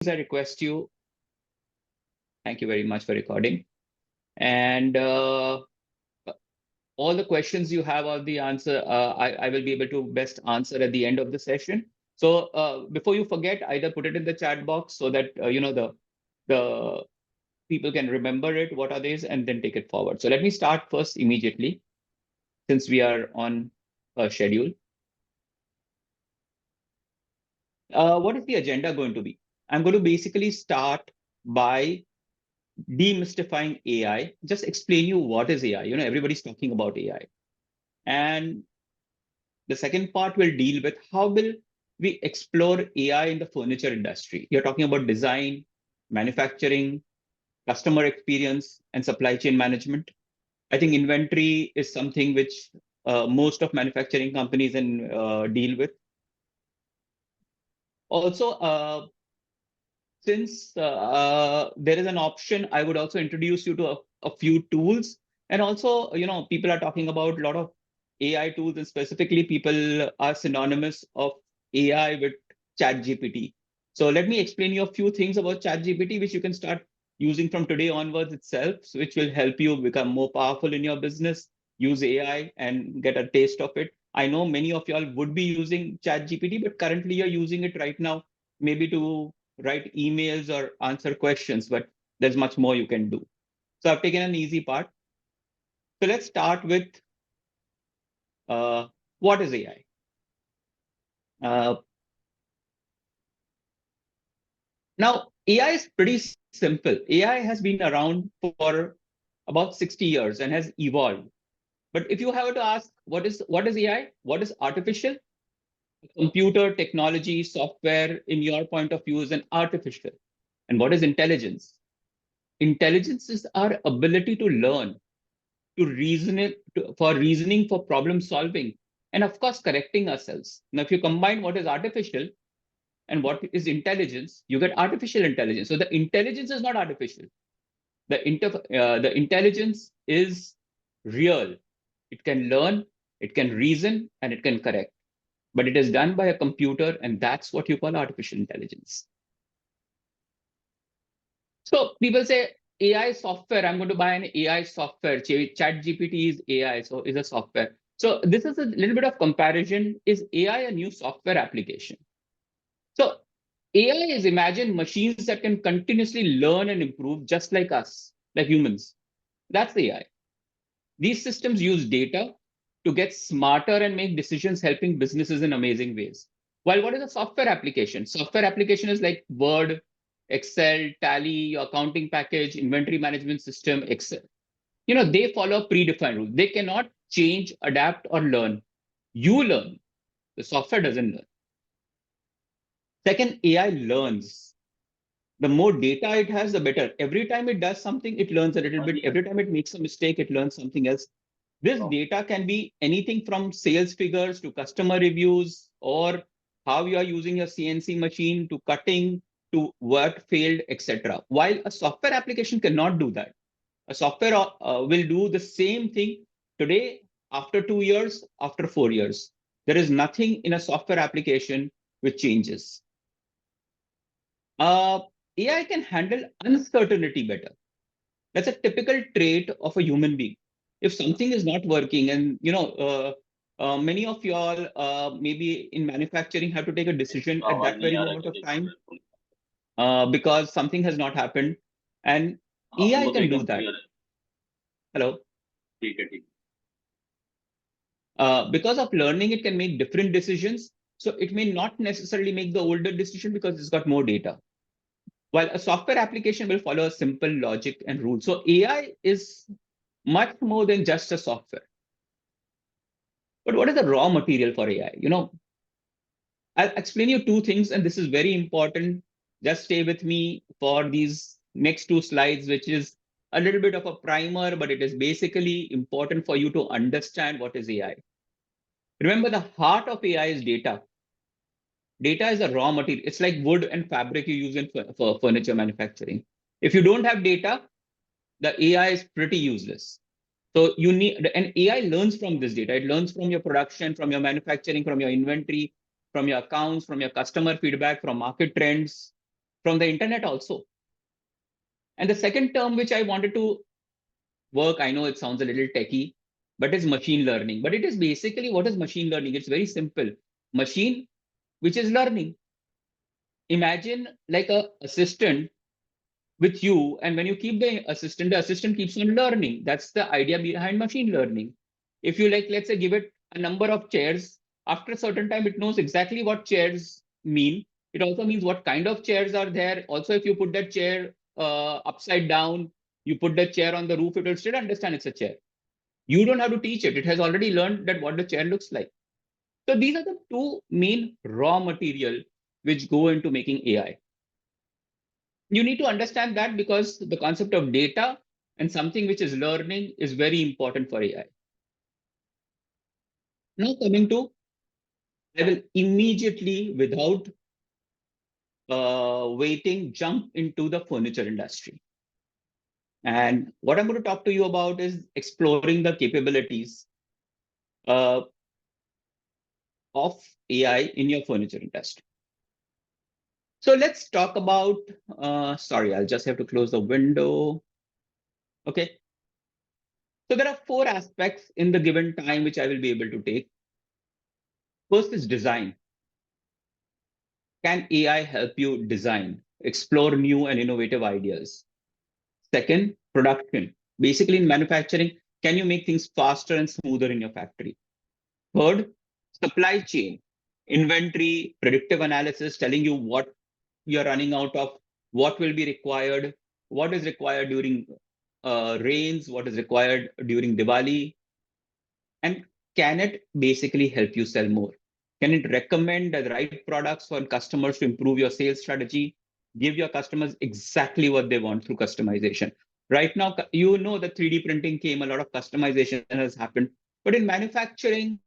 I request you, thank you very much for recording. And all the questions you have, all the answer, I will be able to best answer at the end of the session. So before you forget, either put it in the chat box so that the people can remember it, what are these, and then take it forward. So let me start first immediately, since we are on a schedule. What is the agenda going to be? I'm going to basically start by demystifying AI, just explain you what is AI. Everybody's talking about AI. And the second part will deal with how will we explore AI in the furniture industry. You're talking about design, manufacturing, customer experience, and supply chain management. I think inventory is something which most of manufacturing companies deal with. Also, since there is an option, I would also introduce you to a few tools. And also, people are talking about a lot of AI tools, and specifically people are synonymous of AI with ChatGPT. So let me explain you a few things about ChatGPT, which you can start using from today onwards itself, which will help you become more powerful in your business, use AI and get a taste of it. I know many of y'all would be using ChatGPT, but currently you're using it right now, maybe to write emails or answer questions, but there's much more you can do. So I've taken an easy part. So let's start with what is AI? Now, AI is pretty simple. AI has been around for about 60 years and has evolved. But if you have to ask, what is AI? What is artificial? Computer, technology, software, in your point of view, is an artificial. And what is intelligence? Intelligence is our ability to learn, to reason it, for reasoning, for problem solving, and of course, correcting ourselves. Now, if you combine what is artificial and what is intelligence, you get artificial intelligence. So the intelligence is not artificial. The intelligence is real. It can learn, it can reason, and it can correct. But it is done by a computer, and that's what you call artificial intelligence. So people say AI software, I'm going to buy an AI software. ChatGPT is AI, so is a software. So this is a little bit of comparison. Is AI a new software application? So AI is, imagine machines that can continuously learn and improve just like us, like humans. That's AI. These systems use data to get smarter and make decisions, helping businesses in amazing ways. While what is a software application? Software application is like Word, Excel, Tally, your accounting package, inventory management system, Excel. They follow predefined rules. They cannot change, adapt, or learn. You learn. The software doesn't learn. Second, AI learns. The more data it has, the better. Every time it does something, it learns a little bit. Every time it makes a mistake, it learns something else. This data can be anything from sales figures to customer reviews, or how you are using your CNC machine, to cutting, to what failed, etc. While a software application cannot do that. A software will do the same thing today, after 2 years, after 4 years. There is nothing in a software application which changes. AI can handle uncertainty better. That's a typical trait of a human being. If something is not working, and many of y'all maybe in manufacturing have to take a decision at that very moment of time because something has not happened, and AI can do that. Hello. Because of learning, it can make different decisions. So it may not necessarily make the older decision because it's got more data. While a software application will follow a simple logic and rules. So AI is much more than just a software. But what is the raw material for AI? I'll explain you two things, and this is very important. Just stay with me for these next two slides, which is a little bit of a primer, but it is basically important for you to understand what is AI. Remember, the heart of AI is data. Data is a raw material. It's like wood and fabric you use for furniture manufacturing. If you don't have data, the AI is pretty useless. So you need, and AI learns from this data. It learns from your production, from your manufacturing, from your inventory, from your accounts, from your customer feedback, from market trends, from the internet also. And the second term which I wanted to work, I know it sounds a little techie, but it's machine learning. But it is basically, what is machine learning? It's very simple. Machine which is learning. Imagine like a assistant with you, and when you keep the assistant keeps on learning. That's the idea behind machine learning. If you like, let's say, give it a number of chairs, after a certain time, it knows exactly what chairs mean. It also means what kind of chairs are there. Also, if you put that chair upside down, you put the chair on the roof, it will still understand it's a chair. You don't have to teach it. It has already learned that what the chair looks like. So these are the two main raw material which go into making AI. You need to understand that, because the concept of data and something which is learning is very important for AI. Now coming to, I will immediately, without waiting, jump into the furniture industry. And what I'm going to talk to you about is exploring the capabilities uh, of AI in your furniture industry. So let's talk about, sorry, I'll just have to close the window. Okay. So there are 4 aspects in the given time which I will be able to take. First is design. Can AI help you design, explore new and innovative ideas? Second, production. Basically, in manufacturing, can you make things faster and smoother in your factory? Third, supply chain, inventory, predictive analysis, telling you what you're running out of, what will be required, what is required during rains, what is required during Diwali, and can it basically help you sell more? Can it recommend the right products for customers to improve your sales strategy, give your customers exactly what they want through customization? Right now, you know that 3D printing came, a lot of customization has happened. But in manufacturing,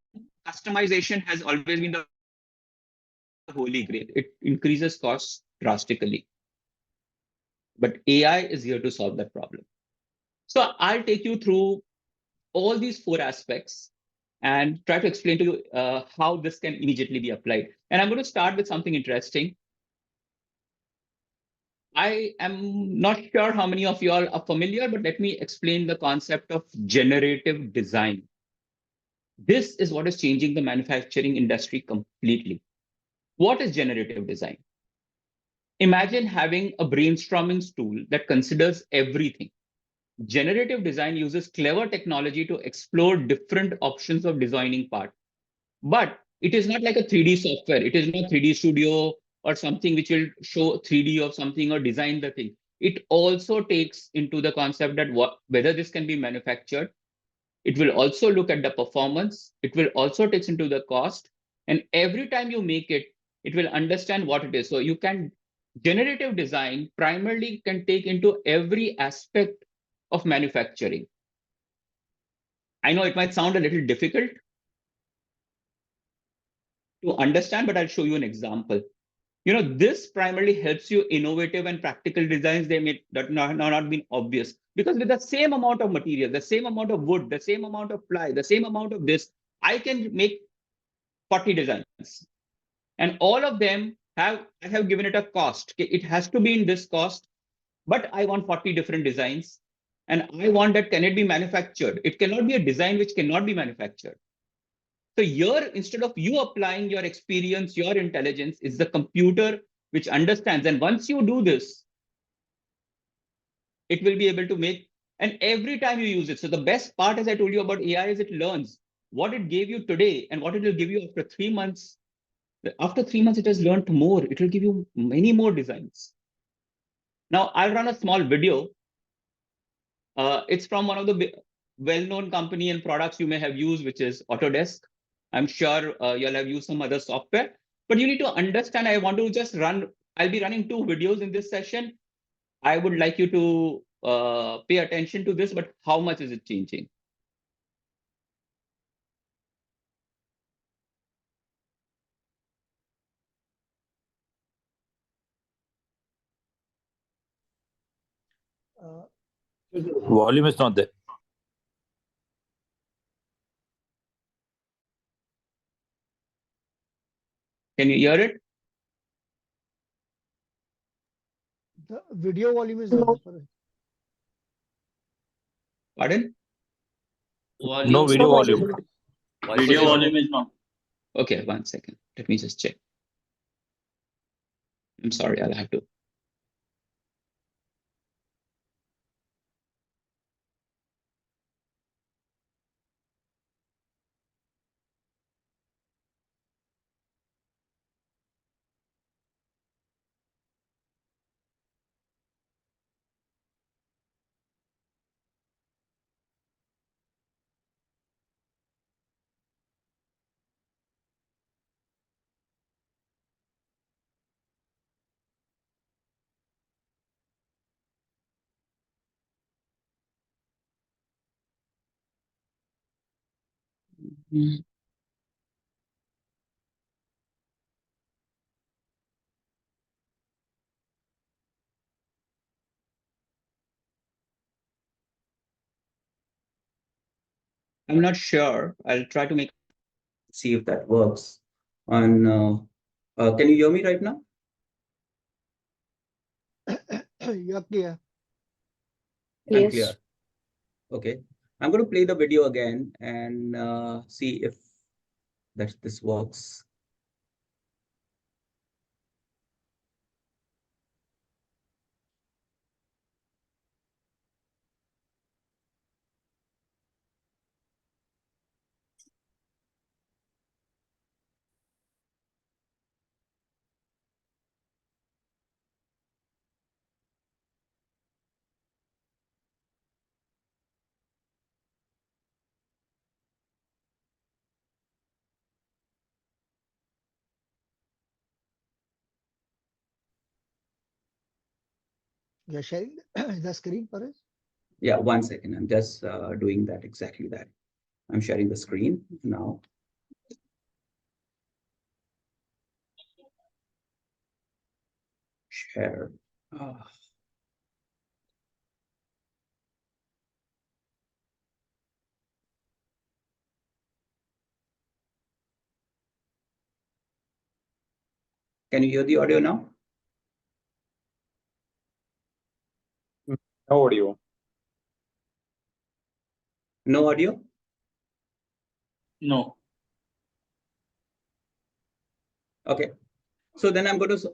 customization has always been the holy grail. It increases costs drastically. But AI is here to solve that problem. So I'll take you through all these 4 aspects and try to explain to you how this can immediately be applied. And I'm going to start with something interesting. I am not sure how many of you all are familiar, but let me explain the concept of generative design. This is what is changing the manufacturing industry completely. What is generative design? Imagine having a brainstorming tool that considers everything. Generative design uses clever technology to explore different options of designing part. But it is not like a 3D software. It is not 3D Studio or something which will show 3D of something or design the thing. It also takes into the concept that whether this can be manufactured. It will also look at the performance. It will also take into the cost. And every time you make it, it will understand what it is. So you can, generative design primarily can take into every aspect of manufacturing. I know it might sound a little difficult to understand, but I'll show you an example. This primarily helps you innovative and practical designs. They may not been obvious, because with the same amount of material, the same amount of wood, the same amount of ply, the same amount of this, I can make 40 designs. And all of them I have given it a cost. It has to be in this cost, but I want 40 different designs. And I want that, can it be manufactured? It cannot be a design which cannot be manufactured. So here, instead of you applying your experience, your intelligence, is the computer which understands. And once you do this, it will be able to make, and every time you use it. So the best part, as I told you about AI, is it learns what it gave you today and what it will give you after 3 months. After 3 months, it has learned more. It will give you many more designs. Now, I'll run a small video. It's from one of the well-known company and products you may have used, which is Autodesk. I'm sure you'll have used some other software, but you need to understand, I want to just run, I'll be running 2 videos in this session. I would like you to pay attention to this, but how much is it changing? Volume is not there. Can you hear it? The video volume is on. Pardon? No video volume. Video volume is not. Okay, 1 second. Let me just check. I'm sorry, I'll have to. Mm. I'm not sure. I'll try to see if that works. Can you hear me right now? You're clear. I'm clear. Okay. I'm going to play the video again and see if this works. You're sharing the screen, Parvez? Yeah, 1 second. I'm just doing that, exactly that. I'm sharing the screen now. Share. Can you hear the audio now? No audio. No audio? No. Okay. So then I'm going to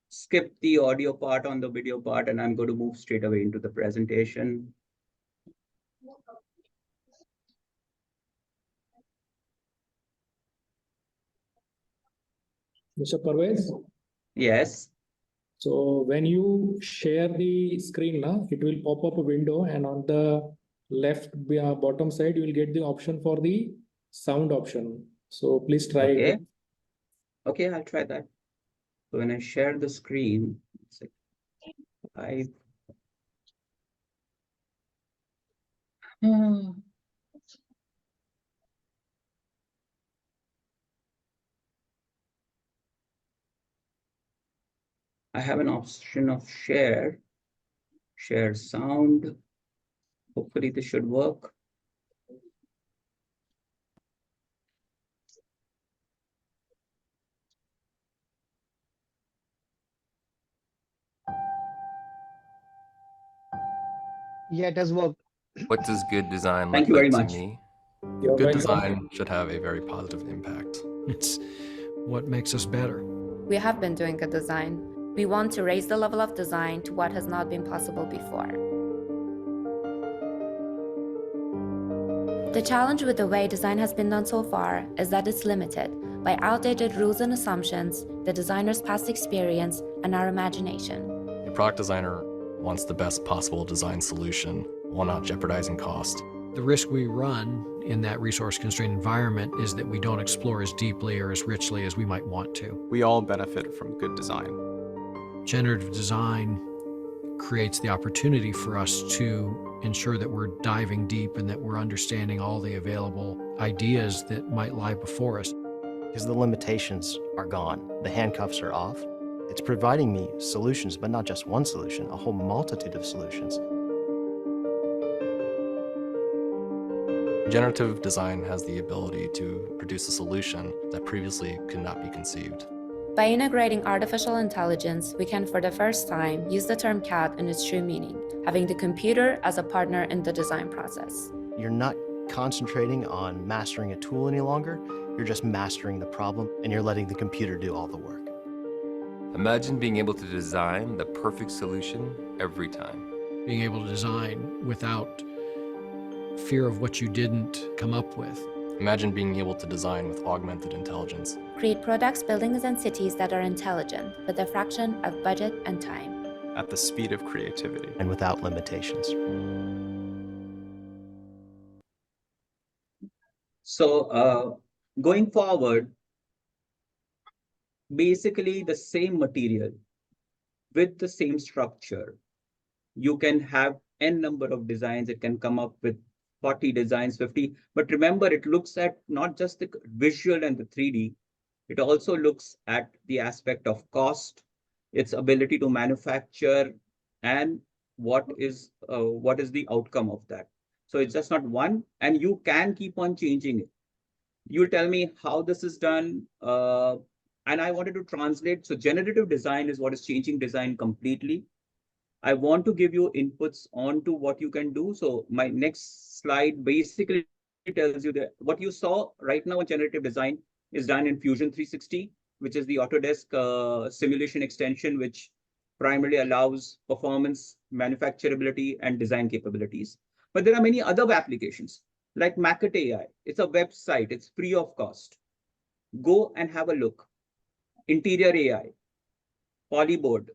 skip the audio part on the video part, and I'm going to move straight away into the presentation. Mr. Parvez, Yes. so when you share the screen, it will pop up a window, and on the left bottom side, you will get the option for the sound option. So please try Okay. it. Okay, I'll try that. So when I share the screen, I have an option of share sound. Hopefully this should work. Yeah, it has worked. What does good design Thank look you very like much. to me? You're Good welcome. design should have a very positive impact. It's what makes us better. We have been doing good design. We want to raise the level of design to what has not been possible before. The challenge with the way design has been done so far is that it's limited by outdated rules and assumptions, the designer's past experience, and our imagination. A product designer wants the best possible design solution while not jeopardizing cost. The risk we run in that resource-constrained environment is that we don't explore as deeply or as richly as we might want to. We all benefit from good design. Generative design creates the opportunity for us to ensure that we're diving deep and that we're understanding all the available ideas that might lie before us. Because the limitations are gone, the handcuffs are off. It's providing me solutions, but not just one solution, a whole multitude of solutions. Generative design has the ability to produce a solution that previously could not be conceived. By integrating artificial intelligence, we can for the first time use the term CAD in its true meaning, having the computer as a partner in the design process. You're not concentrating on mastering a tool any longer. You're just mastering the problem, and you're letting the computer do all the work. Imagine being able to design the perfect solution every time. Being able to design without fear of what you didn't come up with. Imagine being able to design with augmented intelligence. Create products, buildings, and cities that are intelligent with a fraction of budget and time. At the speed of creativity. And without limitations. So going forward, basically the same material with the same structure, you can have n number of designs. It can come up with 40 designs, 50. But remember, it looks at not just the visual and the 3D. It also looks at the aspect of cost, its ability to manufacture, and what is the outcome of that. So it's just not one, and you can keep on changing it. You'll tell me how this is done. And I wanted to translate. So generative design is what is changing design completely. I want to give you inputs onto what you can do. So my next slide basically tells you that what you saw right now in generative design is done in Fusion 360, which is the Autodesk simulation extension, which primarily allows performance, manufacturability, and design capabilities. But there are many other applications like Macket AI. It's a website. It's free of cost. Go and have a look. Interior AI, Polyboard,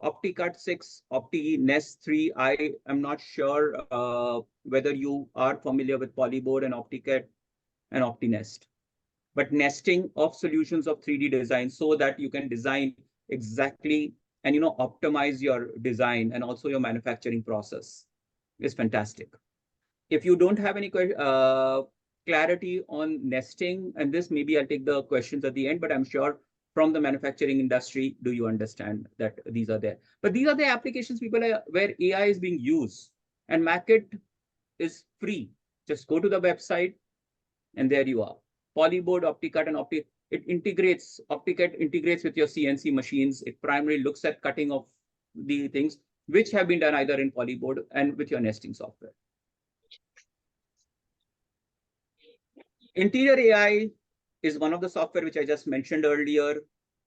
OptiCut 6, OptiNest 3. I am not sure whether you are familiar with Polyboard and OptiCut and OptiNest. But nesting of solutions of 3D design so that you can design exactly and optimize your design and also your manufacturing process is fantastic. If you don't have any clarity on nesting and this, maybe I'll take the questions at the end, but I'm sure from the manufacturing industry, do you understand that these are there? But these are the applications where AI is being used, and Macket is free. Just go to the website and there you are. Polyboard, OptiCut, and OptiCut integrates with your CNC machines. It primarily looks at cutting of the things which have been done either in Polyboard and with your nesting software. Interior AI is one of the software which I just mentioned earlier.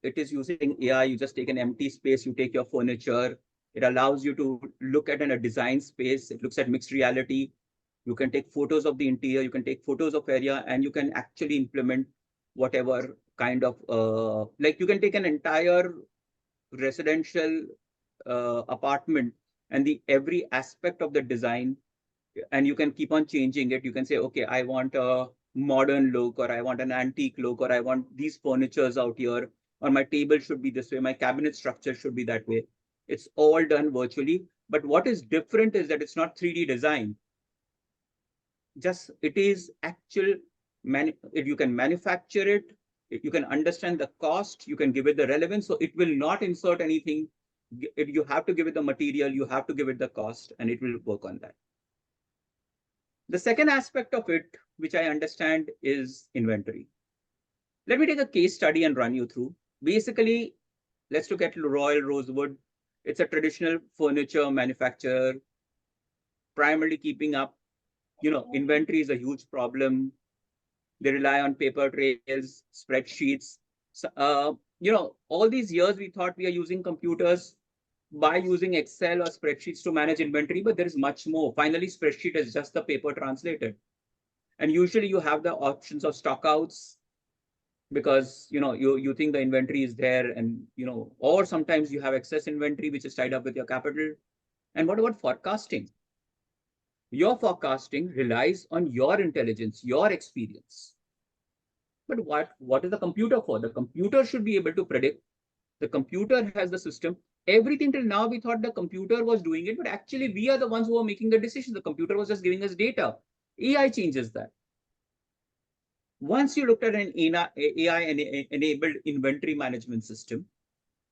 It is using AI. You just take an empty space, you take your furniture. It allows you to look at in a design space. It looks at mixed reality. You can take photos of the interior, you can take photos of area, and you can actually implement whatever kind of, like you can take an entire residential apartment and every aspect of the design, and you can keep on changing it. You can say, okay, I want a modern look, or I want an antique look, or I want these furnitures out here, or my table should be this way, my cabinet structure should be that way. It's all done virtually. But what is different is that it's not 3D design. Just it is actual, you can manufacture it, you can understand the cost, you can give it the relevance. So it will not insert anything. You have to give it the material, you have to give it the cost, and it will work on that. The second aspect of it, which I understand, is inventory. Let me take a case study and run you through. Basically, let's look at Royal Rosewood. It's a traditional furniture manufacturer, primarily keeping up. Inventory is a huge problem. They rely on paper trails, spreadsheets. So, all these years we thought we are using computers by using Excel or spreadsheets to manage inventory, but there is much more. Finally, spreadsheet is just the paper translated. And usually you have the options of stockouts because you think the inventory is there, and or sometimes you have excess inventory which is tied up with your capital. And what about forecasting? Your forecasting relies on your intelligence, your experience. But what is the computer for? The computer should be able to predict. The computer has the system. Everything till now, we thought the computer was doing it, but actually we are the ones who are making the decisions. The computer was just giving us data. AI changes that. Once you looked at an AI-enabled inventory management system,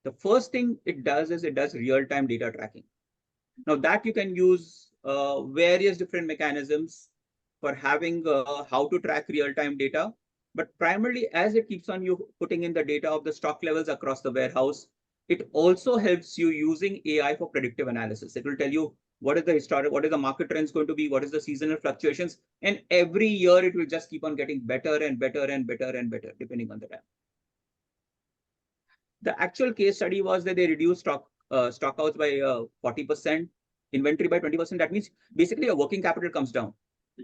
the first thing it does is it does real-time data tracking. Now that you can use various different mechanisms for having how to track real-time data. But primarily, as it keeps on you putting in the data of the stock levels across the warehouse, it also helps you using AI for predictive analysis. It will tell you what is the historic, what is the market trends going to be, what is the seasonal fluctuations, and every year it will just keep on getting better and better and better and better depending on the time. The actual case study was that they reduced stockouts by 40%, inventory by 20%. That means basically your working capital comes down.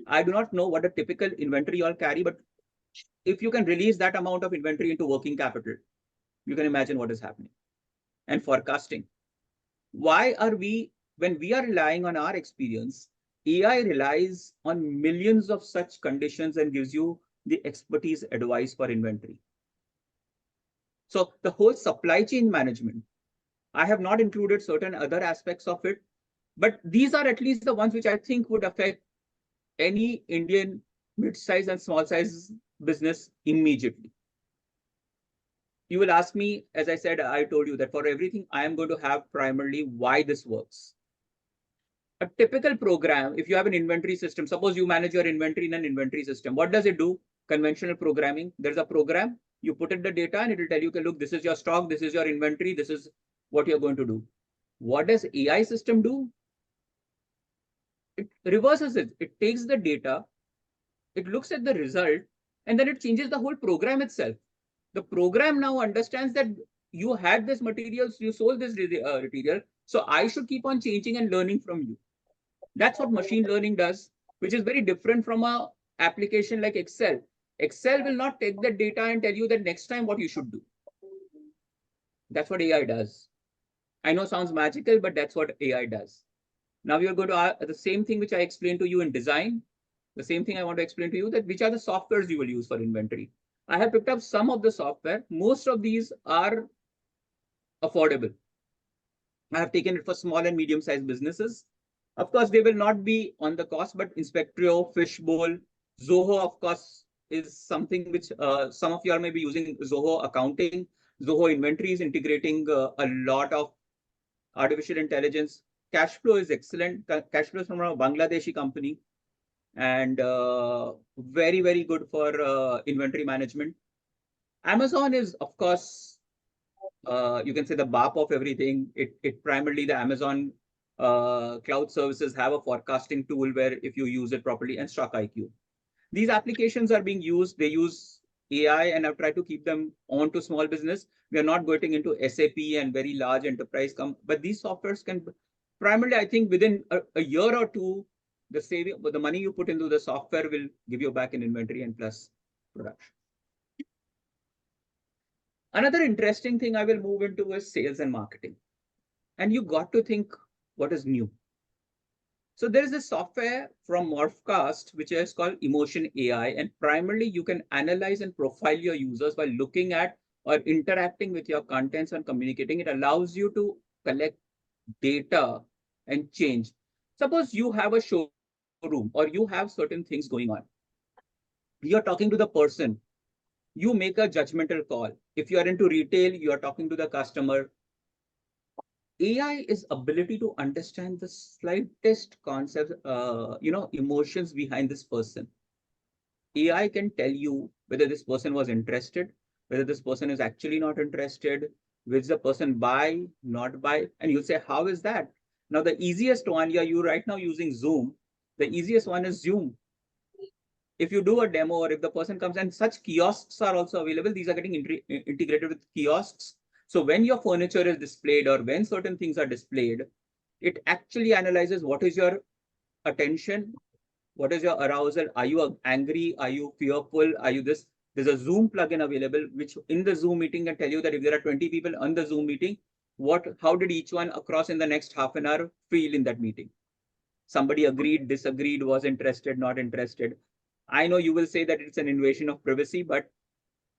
I do not know what a typical inventory you all carry, but if you can release that amount of inventory into working capital, you can imagine what is happening. And forecasting. Why are we, when we are relying on our experience, AI relies on millions of such conditions and gives you the expertise advice for inventory. So the whole supply chain management, I have not included certain other aspects of it, but these are at least the ones which I think would affect any Indian mid-size and small-size business immediately. You will ask me, as I said, I told you that for everything, I am going to have primarily why this works. A typical program, if you have an inventory system, suppose you manage your inventory in an inventory system, what does it do? Conventional programming, there's a program, you put in the data and it will tell you, okay, look, this is your stock, this is your inventory, this is what you're going to do. What does AI system do? It reverses it. It takes the data, it looks at the result, and then it changes the whole program itself. The program now understands that you had this materials, you sold this material, so I should keep on changing and learning from you. That's what machine learning does, which is very different from a application like Excel. Excel will not take the data and tell you that next time what you should do. That's what AI does. I know it sounds magical, but that's what AI does. Now we are going to the same thing which I explained to you in design. The same thing I want to explain to you, that which are the softwares you will use for inventory. I have picked up some of the software. Most of these are affordable. I have taken it for small and medium-sized businesses. Of course, they will not be on the cost, but Inspectrio, Fishbowl, Zoho, of course, is something which some of you all may be using. Zoho accounting, Zoho inventory is integrating a lot of artificial intelligence. Cashflow is excellent. Cashflow is from a Bangladeshi company and very, very good for inventory management. Amazon is, of course, you can say the BAP of everything. It primarily, the Amazon cloud services have a forecasting tool where if you use it properly, and Stock IQ. These applications are being used. They use AI, and I've tried to keep them onto small business. We are not going into SAP and very large enterprise, but these softwares can primarily, I think, within a year or two, the money you put into the software will give you back in inventory and plus production. Another interesting thing I will move into is sales and marketing. And you got to think what is new. So there is a software from Morphcast, which is called Emotion AI. And primarily you can analyze and profile your users by looking at or interacting with your contents and communicating. It allows you to collect data and change. Suppose you have a showroom or you have certain things going on. You're talking to the person. You make a judgmental call. If you are into retail, you are talking to the customer. AI is ability to understand the slightest concept, emotions behind this person. AI can tell you whether this person was interested, whether this person is actually not interested, which the person buy, not buy, and you'll say, how is that? Now, the easiest one, you right now using Zoom, the easiest one is Zoom. If you do a demo or if the person comes, and such kiosks are also available, these are getting integrated with kiosks. So when your furniture is displayed or when certain things are displayed, it actually analyzes what is your attention, what is your arousal, are you angry, are you fearful, are you this? There's a Zoom plugin available, which in the Zoom meeting can tell you that if there are 20 people on the Zoom meeting, how did each one across in the next half an hour feel in that meeting? Somebody agreed, disagreed, was interested, not interested. I know you will say that it's an invasion of privacy, but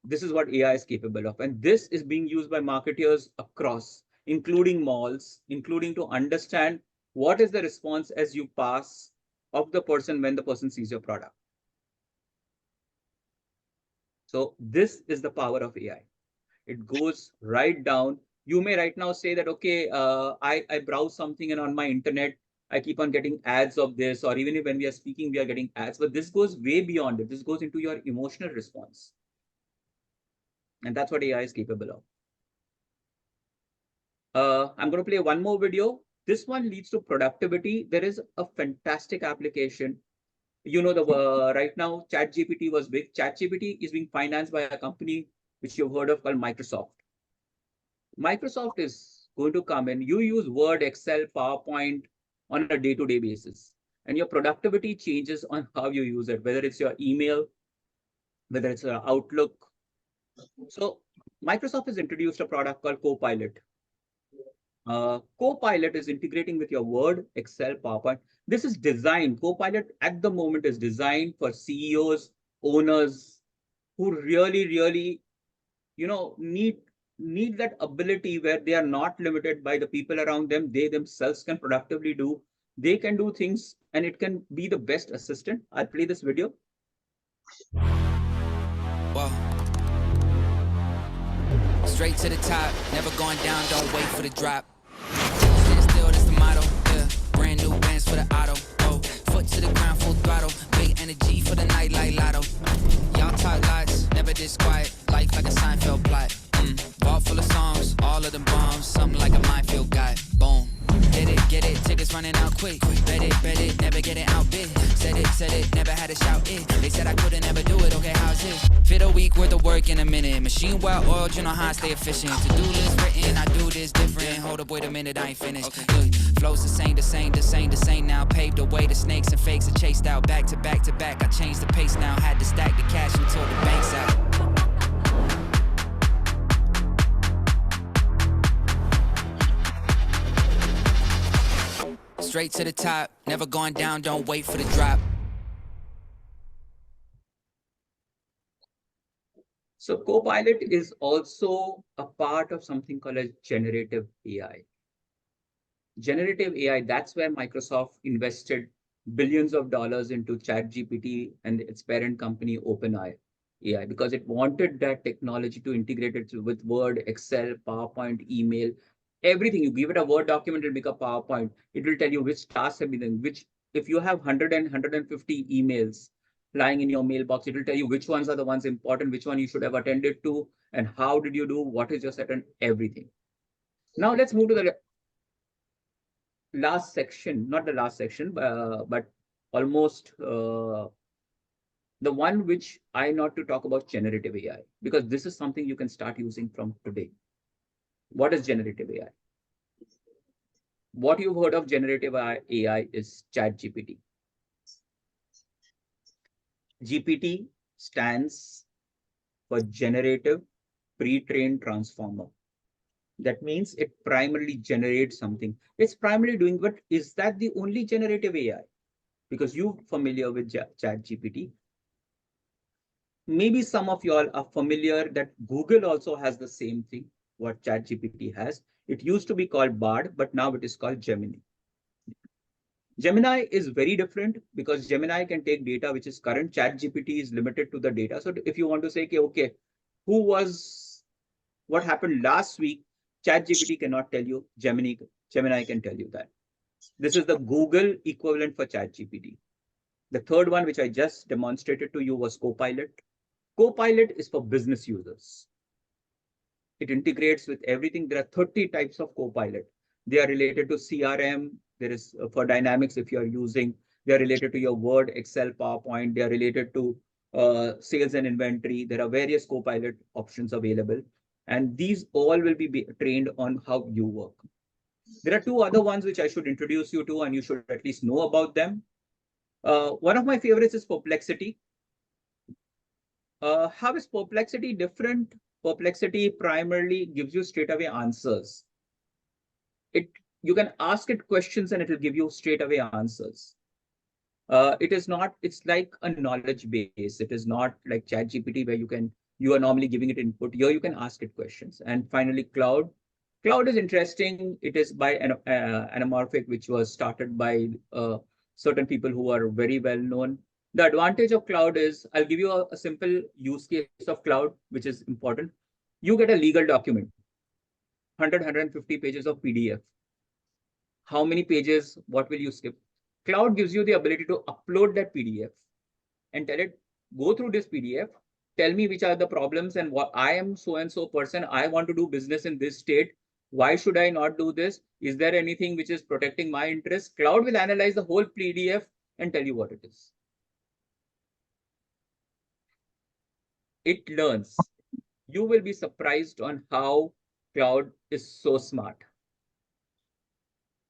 this is what AI is capable of. And this is being used by marketers across, including malls, including to understand what is the response as you pass of the person when the person sees your product. So this is the power of AI. It goes right down. You may right now say that, okay, I browse something and on my internet, I keep on getting ads of this, or even when we are speaking, we are getting ads, but this goes way beyond it. This goes into your emotional response. And that's what AI is capable of. I'm going to play one more video. This one leads to productivity. There is a fantastic application. You know, right now, ChatGPT was big. ChatGPT is being financed by a company which you've heard of called Microsoft. Microsoft is going to come in. You use Word, Excel, PowerPoint on a day-to-day basis. And your productivity changes on how you use it, whether it's your email, whether it's your Outlook. So Microsoft has introduced a product called Copilot. Copilot is integrating with your Word, Excel, PowerPoint. This is designed, Copilot at the moment is designed for CEOs, owners who really, you know, need that ability where they are not limited by the people around them. They themselves can productively do. They can do things and it can be the best assistant. I'll play this video. Whoa. Straight to the top, never going down, don't wait for the drop. Stand still, that's the motto, yeah. Brand new bands for the auto, oh. Foot to the ground, full throttle. Big energy for the night like lotto. Y'all talk lots, never this quiet. Life like a Seinfeld plot. Vault full of songs, all of them bombs. Something like a minefield guy, boom. Get it, tickets running out quick. Bet it, never get it outbid. Said it, never had to shout it. They said I couldn't ever do it, okay, how's it? Fit a week worth of work in a minute. Machine well oiled, you know how I stay efficient. To-do list written, I do this different. Hold up, wait a minute, I ain't finished. Okay. Look, flows the same now. Paved the way to snakes and fakes are chased out. Back to back. I changed the pace now. Had to stack the cash until the bank's out. Straight to the top, never going down, don't wait for the drop. So Copilot is also a part of something called as generative AI. Generative AI, that's where Microsoft invested billions of dollars into ChatGPT and its parent company, OpenAI, because it wanted that technology to integrate it with Word, Excel, PowerPoint, email, everything. You give it a Word document, it'll make a PowerPoint. It will tell you which tasks have been done, if you have 100 and 150 emails lying in your mailbox, it will tell you which ones are the ones important, which one you should have attended to, and how did you do, what is your set, and everything. Now let's move to the last section, not the last section, but almost the one which I not to talk about generative AI, because this is something you can start using from today. What is generative AI? What you've heard of generative AI is ChatGPT. GPT stands for Generative Pre-trained Transformer. That means it primarily generates something. It's primarily doing, but is that the only generative AI? Because you're familiar with ChatGPT. Maybe some of y'all are familiar that Google also has the same thing, what ChatGPT has. It used to be called Bard, but now it is called Gemini. Gemini is very different because Gemini can take data which is current. ChatGPT is limited to the data. So if you want to say, okay, what happened last week, ChatGPT cannot tell you. Gemini can tell you that. This is the Google equivalent for ChatGPT. The third one, which I just demonstrated to you, was Copilot. Copilot is for business users. It integrates with everything. There are 30 types of Copilot. They are related to CRM. There is for Dynamics, if you're using, they are related to your Word, Excel, PowerPoint. They are related to sales and inventory. There are various Copilot options available. And these all will be trained on how you work. There are two other ones which I should introduce you to, and you should at least know about them. One of my favorites is Perplexity. How is Perplexity different? Perplexity primarily gives you straight away answers. You can ask it questions and it will give you straight away answers. It's like a knowledge base. It is not like ChatGPT where you are normally giving it input. Here you can ask it questions. And finally, Cloud. Cloud is interesting. It is by Anamorphic, which was started by certain people who are very well known. The advantage of Cloud is, I'll give you a simple use case of Cloud, which is important. You get a legal document, 100, 150 pages of PDF. How many pages, what will you skip? Cloud gives you the ability to upload that PDF and tell it, go through this PDF, tell me which are the problems and what I am so and so person. I want to do business in this state. Why should I not do this? Is there anything which is protecting my interest? Cloud will analyze the whole PDF and tell you what it is. It learns. You will be surprised on how cloud is so smart.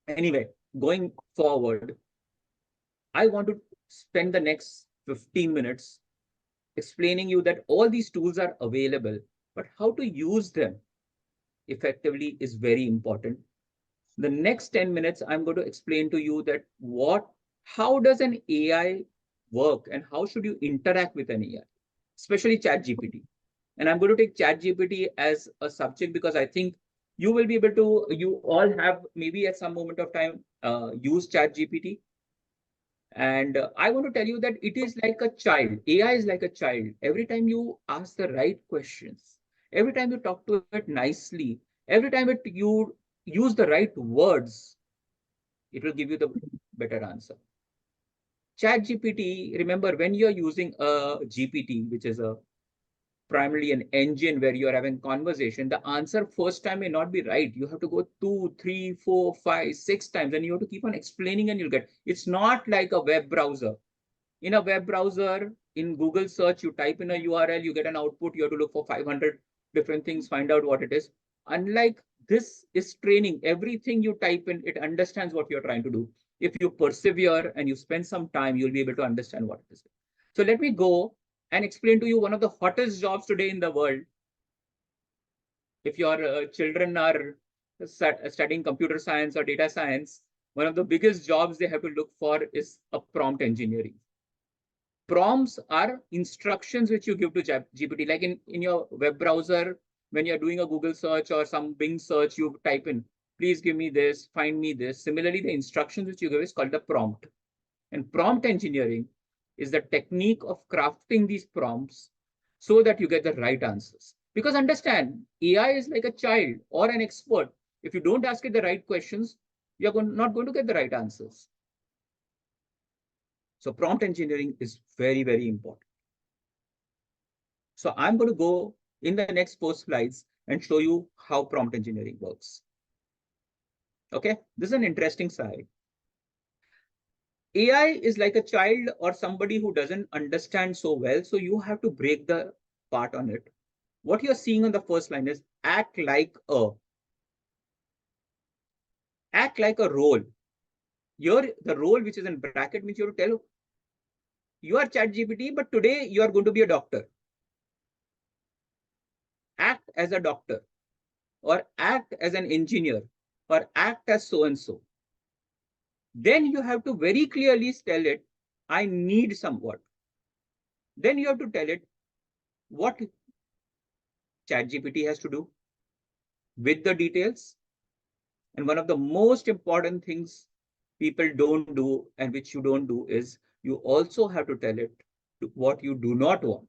Anyway, going forward, I want to spend the next 15 minutes explaining you that all these tools are available, but how to use them effectively is very important. The next 10 minutes, I'm going to explain to you that how does an AI work and how should you interact with an AI, especially ChatGPT. And I'm going to take ChatGPT as a subject because I think you will be able to, you all have maybe at some moment of time used ChatGPT. And I want to tell you that it is like a child. AI is like a child. Every time you ask the right questions, every time you talk to it nicely, every time you use the right words, it will give you the better answer. ChatGPT, remember when you're using a GPT, which is primarily an engine where you're having conversation, the answer first time may not be right. You have to go 2, 3, 4, 5, 6 times, and you have to keep on explaining and you'll get. It's not like a web browser. In a web browser, in Google search, you type in a URL, you get an output, you have to look for 500 different things, find out what it is. Unlike this is training. Everything you type in, it understands what you're trying to do. If you persevere and you spend some time, you'll be able to understand what it is. So let me go and explain to you one of the hottest jobs today in the world. If your children are studying computer science or data science, one of the biggest jobs they have to look for is a prompt engineering. Prompts are instructions which you give to GPT. Like in your web browser, when you're doing a Google search or some Bing search, you type in, please give me this, find me this. Similarly, the instructions which you give is called the prompt. And prompt engineering is the technique of crafting these prompts so that you get the right answers. Because understand, AI is like a child or an expert. If you don't ask it the right questions, you're not going to get the right answers. So prompt engineering is very, very important. So I'm going to go in the next 4 slides and show you how prompt engineering works. Okay, this is an interesting slide. AI is like a child or somebody who doesn't understand so well. So you have to break the part on it. What you're seeing on the first line is act like a role. Here, the role which is in bracket means you have to tell you are ChatGPT, but today you are going to be a doctor. Act as a doctor, or act as an engineer, or act as so-and-so. Then you have to very clearly tell it, I need somewhat. Then you have to tell it what ChatGPT has to do with the details. And one of the most important things people don't do and which you don't do is you also have to tell it what you do not want.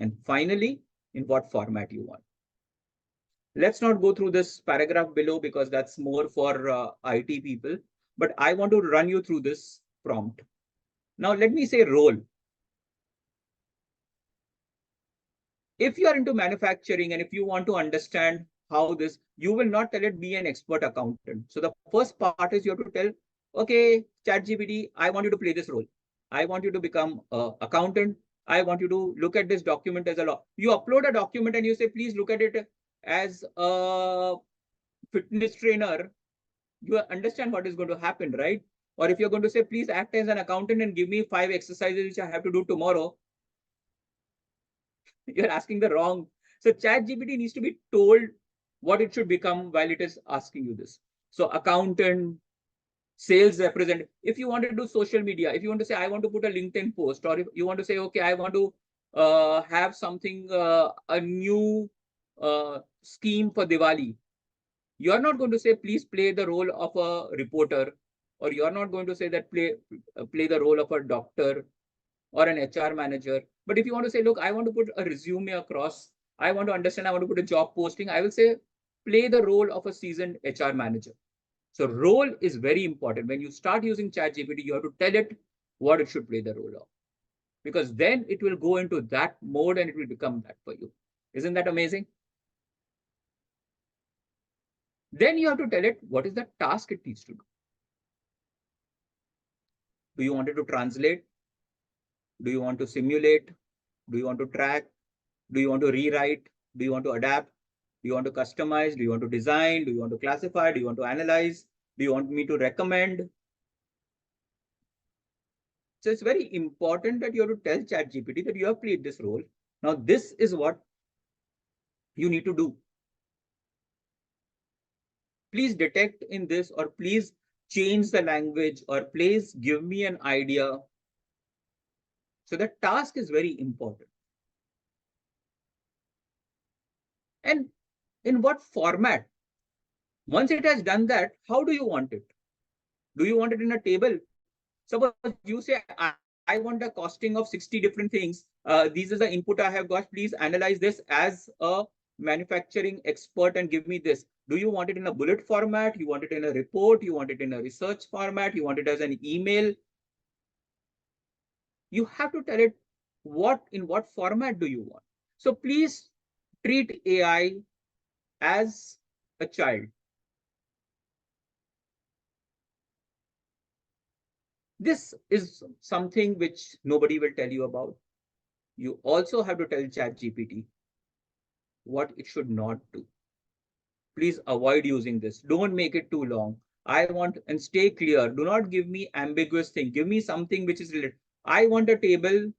And finally, in what format you want. Let's not go through this paragraph below because that's more for IT people, but I want to run you through this prompt. Now, let me say role. If you are into manufacturing and if you want to understand how this, you will not tell it be an expert accountant. So the first part is you have to tell, okay, ChatGPT, I want you to play this role. I want you to become an accountant. I want you to look at this document as a law. You upload a document and you say, please look at it as a fitness trainer. You understand what is going to happen, right? Or if you're going to say, please act as an accountant and give me 5 exercises which I have to do tomorrow, you're asking the wrong. So ChatGPT needs to be told what it should become while it is asking you this. So accountant, sales representative. If you want to do social media, if you want to say, I want to put a LinkedIn post, or if you want to say, okay, I want to have something, a new scheme for Diwali. You're not going to say, please play the role of a reporter, or you're not going to say that play the role of a doctor or an HR manager. But if you want to say, look, I want to put a resume across, I want to understand, I want to put a job posting, I will say, play the role of a seasoned HR manager. So role is very important. When you start using ChatGPT, you have to tell it what it should play the role of. because then it will go into that mode and it will become that for you. Isn't that amazing? Then you have to tell it what is the task it needs to do. Do you want it to translate? Do you want to simulate? Do you want to track? Do you want to rewrite? Do you want to adapt? Do you want to customize? Do you want to design? Do you want to classify? Do you want to analyze? Do you want me to recommend? So it's very important that you have to tell ChatGPT that you have played this role. Now, this is what you need to do. Please detect in this, or please change the language, or please give me an idea. So the task is very important. And in what format? Once it has done that, how do you want it? Do you want it in a table? Suppose you say, I want a costing of 60 different things. This is the input I have got. Please analyze this as a manufacturing expert and give me this. Do you want it in a bullet format? You want it in a report? You want it in a research format? You want it as an email? You have to tell it in what format do you want. So please treat AI as a child. This is something which nobody will tell you about. You also have to tell ChatGPT what it should not do. Please avoid using this. Don't make it too long. I want, and stay clear. Do not give me ambiguous thing. Give me something which is related. I want a table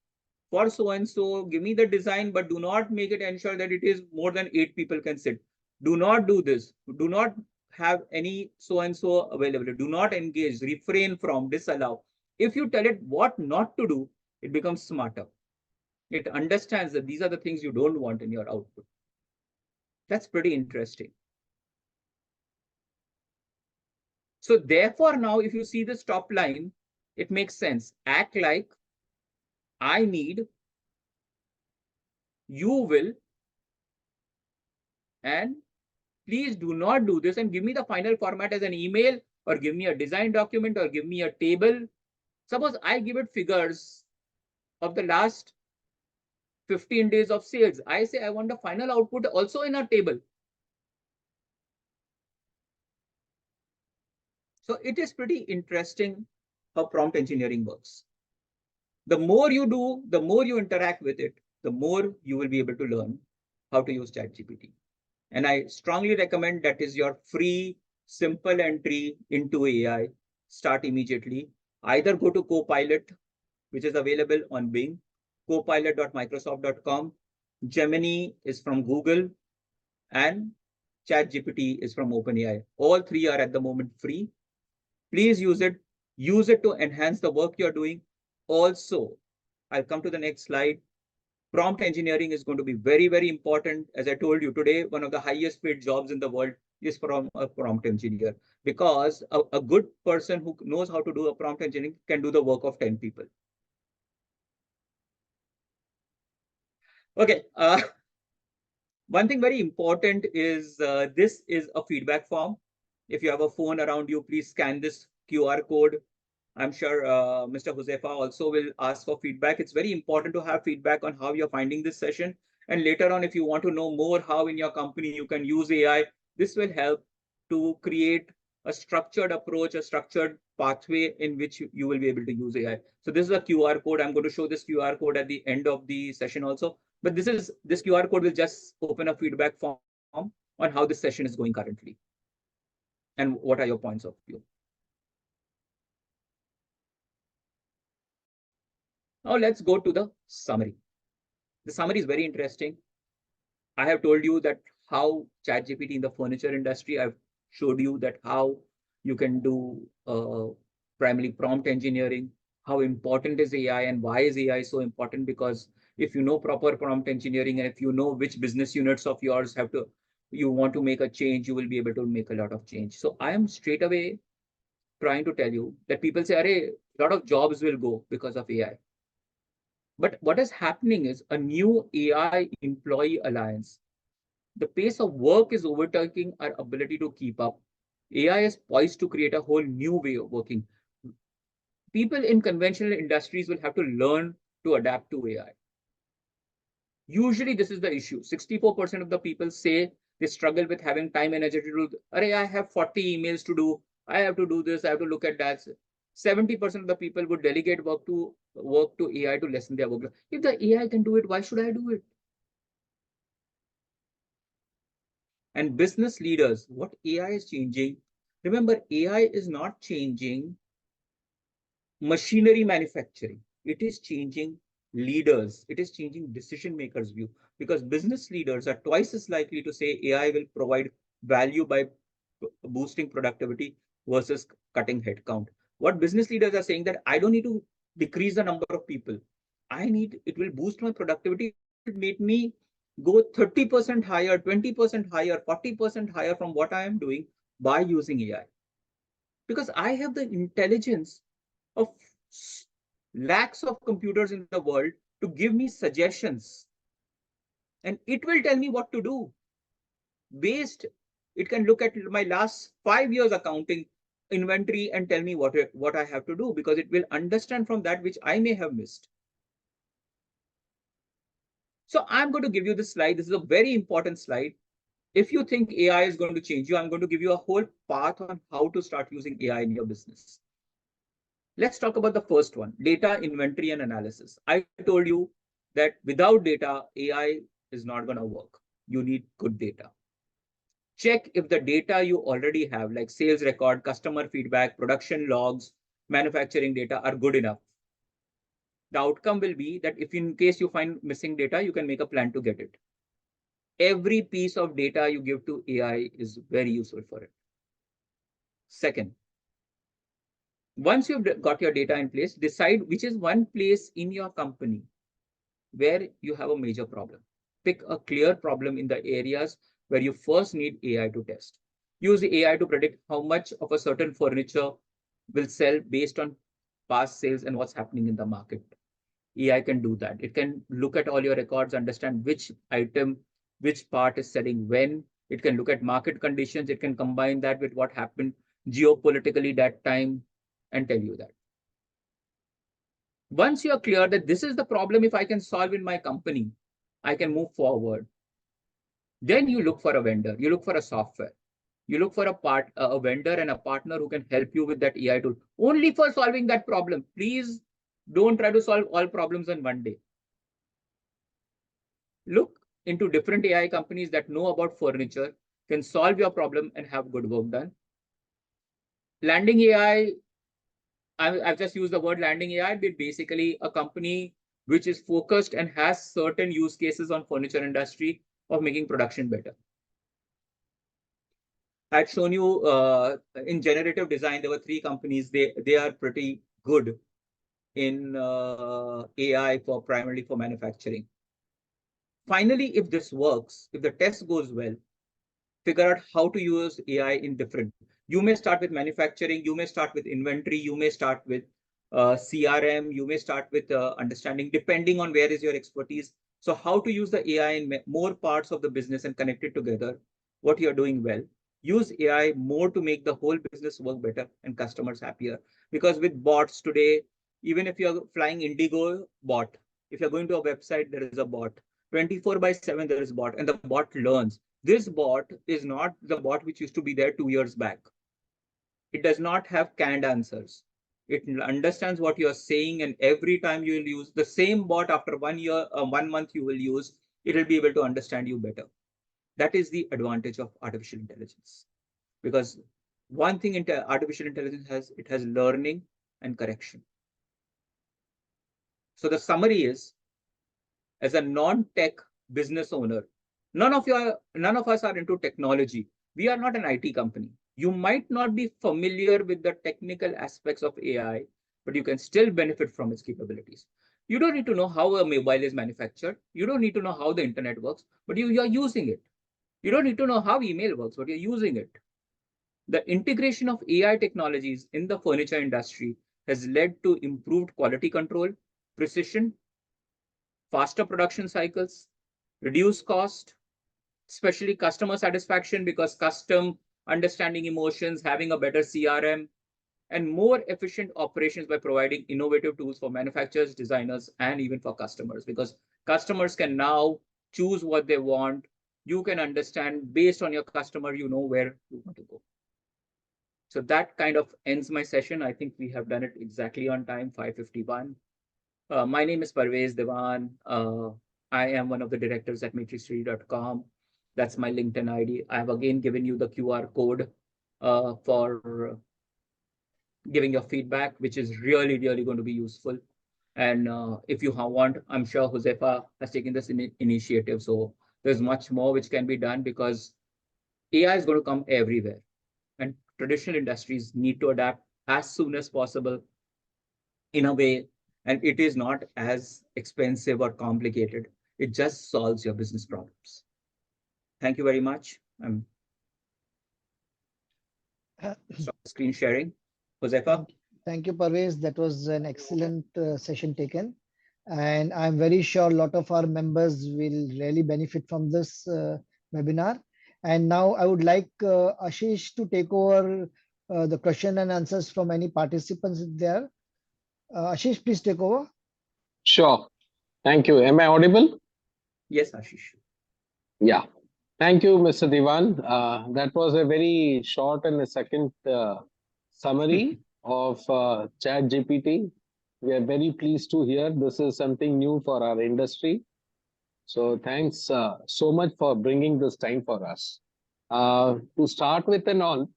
for so and so. Give me the design, but do not make it ensure that it is more than 8 people can sit. Do not do this. Do not have any so and so available. Do not engage, refrain from, disallow. If you tell it what not to do, it becomes smarter. It understands that these are the things you don't want in your output. That's pretty interesting. So therefore, now if you see this top line, it makes sense. Act like, I need, you will, and please do not do this, and give me the final format as an email, or give me a design document, or give me a table. Suppose I give it figures of the last 15 days of sales. I say I want the final output also in a table. So it is pretty interesting how prompt engineering works. The more you do, the more you interact with it, the more you will be able to learn how to use ChatGPT. And I strongly recommend that is your free, simple entry into AI. Start immediately. Either go to Copilot, which is available on Bing, copilot.microsoft.com. Gemini is from Google, and ChatGPT is from OpenAI. All three are at the moment free. Please use it. Use it to enhance the work you're doing. Also, I'll come to the next slide. Prompt engineering is going to be very, very important. As I told you today, one of the highest paid jobs in the world is from a prompt engineer, because a good person who knows how to do a prompt engineering can do the work of 10 people. Okay. One thing very important is this is a feedback form. If you have a phone around you, please scan this QR code. I'm sure Mr. Josefa also will ask for feedback. It's very important to have feedback on how you're finding this session. And later on, if you want to know more how in your company you can use AI, this will help to create a structured approach, a structured pathway in which you will be able to use AI. So this is a QR code. I'm going to show this QR code at the end of the session also. But this QR code will just open a feedback form on how this session is going currently. And what are your points of view? Now let's go to the summary. The summary is very interesting. I have told you that how ChatGPT in the furniture industry, I've showed you that how you can do primarily prompt engineering, how important is AI and why is AI so important? Because if you know proper prompt engineering, and if you know which business units of yours you want to make a change, you will be able to make a lot of change. So I am straight away trying to tell you that people say, "Arey, a lot of jobs will go because of AI." But what is happening is a new AI employee alliance. The pace of work is overtaking our ability to keep up. AI is poised to create a whole new way of working. People in conventional industries will have to learn to adapt to AI. Usually this is the issue. 64% of the people say they struggle with having time and energy to do, I have 40 emails to do. I have to do this. I have to look at that. 70% of the people would delegate work to AI to lessen their workload. If the AI can do it, why should I do it? And business leaders, what AI is changing, remember, AI is not changing machinery manufacturing. It is changing leaders. It is changing decision makers' view, because business leaders are twice as likely to say AI will provide value by boosting productivity versus cutting headcount. What business leaders are saying that I don't need to decrease the number of people. It will boost my productivity. It make me go 30% higher, 20% higher, 40% higher from what I am doing by using AI. Because I have the intelligence of lakhs of computers in the world to give me suggestions. And it will tell me what to do. It can look at my last 5 years accounting inventory and tell me what I have to do, because it will understand from that which I may have missed. So I'm going to give you this slide. This is a very important slide. If you think AI is going to change you, I'm going to give you a whole path on how to start using AI in your business. Let's talk about the first one, data, inventory, and analysis. I told you that without data, AI is not going to work. You need good data. Check if the data you already have, like sales record, customer feedback, production logs, manufacturing data, are good enough. The outcome will be that if in case you find missing data, you can make a plan to get it. Every piece of data you give to AI is very useful for it. Second, once you've got your data in place, decide which is one place in your company where you have a major problem. Pick a clear problem in the areas where you first need AI to test. Use AI to predict how much of a certain furniture will sell based on past sales and what's happening in the market. AI can do that. It can look at all your records, understand which item, which part is selling when. It can look at market conditions. It can combine that with what happened geopolitically that time and tell you that. Once you are clear that this is the problem, if I can solve in my company, I can move forward. Then you look for a vendor, you look for a software, you look for a vendor and a partner who can help you with that AI tool, only for solving that problem. Please don't try to solve all problems in one day. Look into different AI companies that know about furniture, can solve your problem and have good work done. Landing AI, I've just used the word landing AI, but basically a company which is focused and has certain use cases on furniture industry of making production better. I had shown you in generative design, there were 3 companies. They are pretty good in AI primarily for manufacturing. Finally, if this works, if the test goes well, figure out how to use AI in different. You may start with manufacturing, you may start with inventory, you may start with CRM, you may start with understanding, depending on where is your expertise. So how to use the AI in more parts of the business and connect it together, what you're doing well. Use AI more to make the whole business work better and customers happier. Because with bots today, even if you're flying Indigo, bot. If you're going to a website, there is a bot. 24/7, there is a bot, and the bot learns. This bot is not the bot which used to be there 2 years back. It does not have canned answers. It understands what you're saying, and every time you will use the same bot after 1 year, 1 month you will use, it will be able to understand you better. That is the advantage of artificial intelligence. Because one thing artificial intelligence has, it has learning and correction. So the summary is, as a non-tech business owner, none of us are into technology. We are not an IT company. You might not be familiar with the technical aspects of AI, but you can still benefit from its capabilities. You don't need to know how a mobile is manufactured. You don't need to know how the internet works, but you are using it. You don't need to know how email works, but you're using it. The integration of AI technologies in the furniture industry has led to improved quality control, precision, faster production cycles, reduced cost, especially customer satisfaction, because custom understanding emotions, having a better CRM, and more efficient operations by providing innovative tools for manufacturers, designers, and even for customers, because customers can now choose what they want. You can understand based on your customer, you know where you want to go. So that kind of ends my session. I think we have done it exactly on time, 5:51. My name is Parvez Diwan. I am one of the directors at matrix3.com. That's my LinkedIn ID. I have again given you the QR code for giving your feedback, which is really, really going to be useful. And if you want, I'm sure Josefa has taken this initiative. So there's much more which can be done, because AI is going to come everywhere. And traditional industries need to adapt as soon as possible in a way, and it is not as expensive or complicated. It just solves your business problems. Thank you very much. I'm screen sharing. Josefa? Thank you, Parvez. That was an excellent session taken. And I'm very sure a lot of our members will really benefit from this webinar. And now I would like Ashish to take over the question and answers from any participants there. Ashish, please take over. Sure. Thank you. Am I audible? Yes, Ashish. Yeah. Thank you, Mr. Diwan. That was a very short and a second summary of ChatGPT. We are very pleased to hear this is something new for our industry. So thanks so much for bringing this time for us. To start with and on,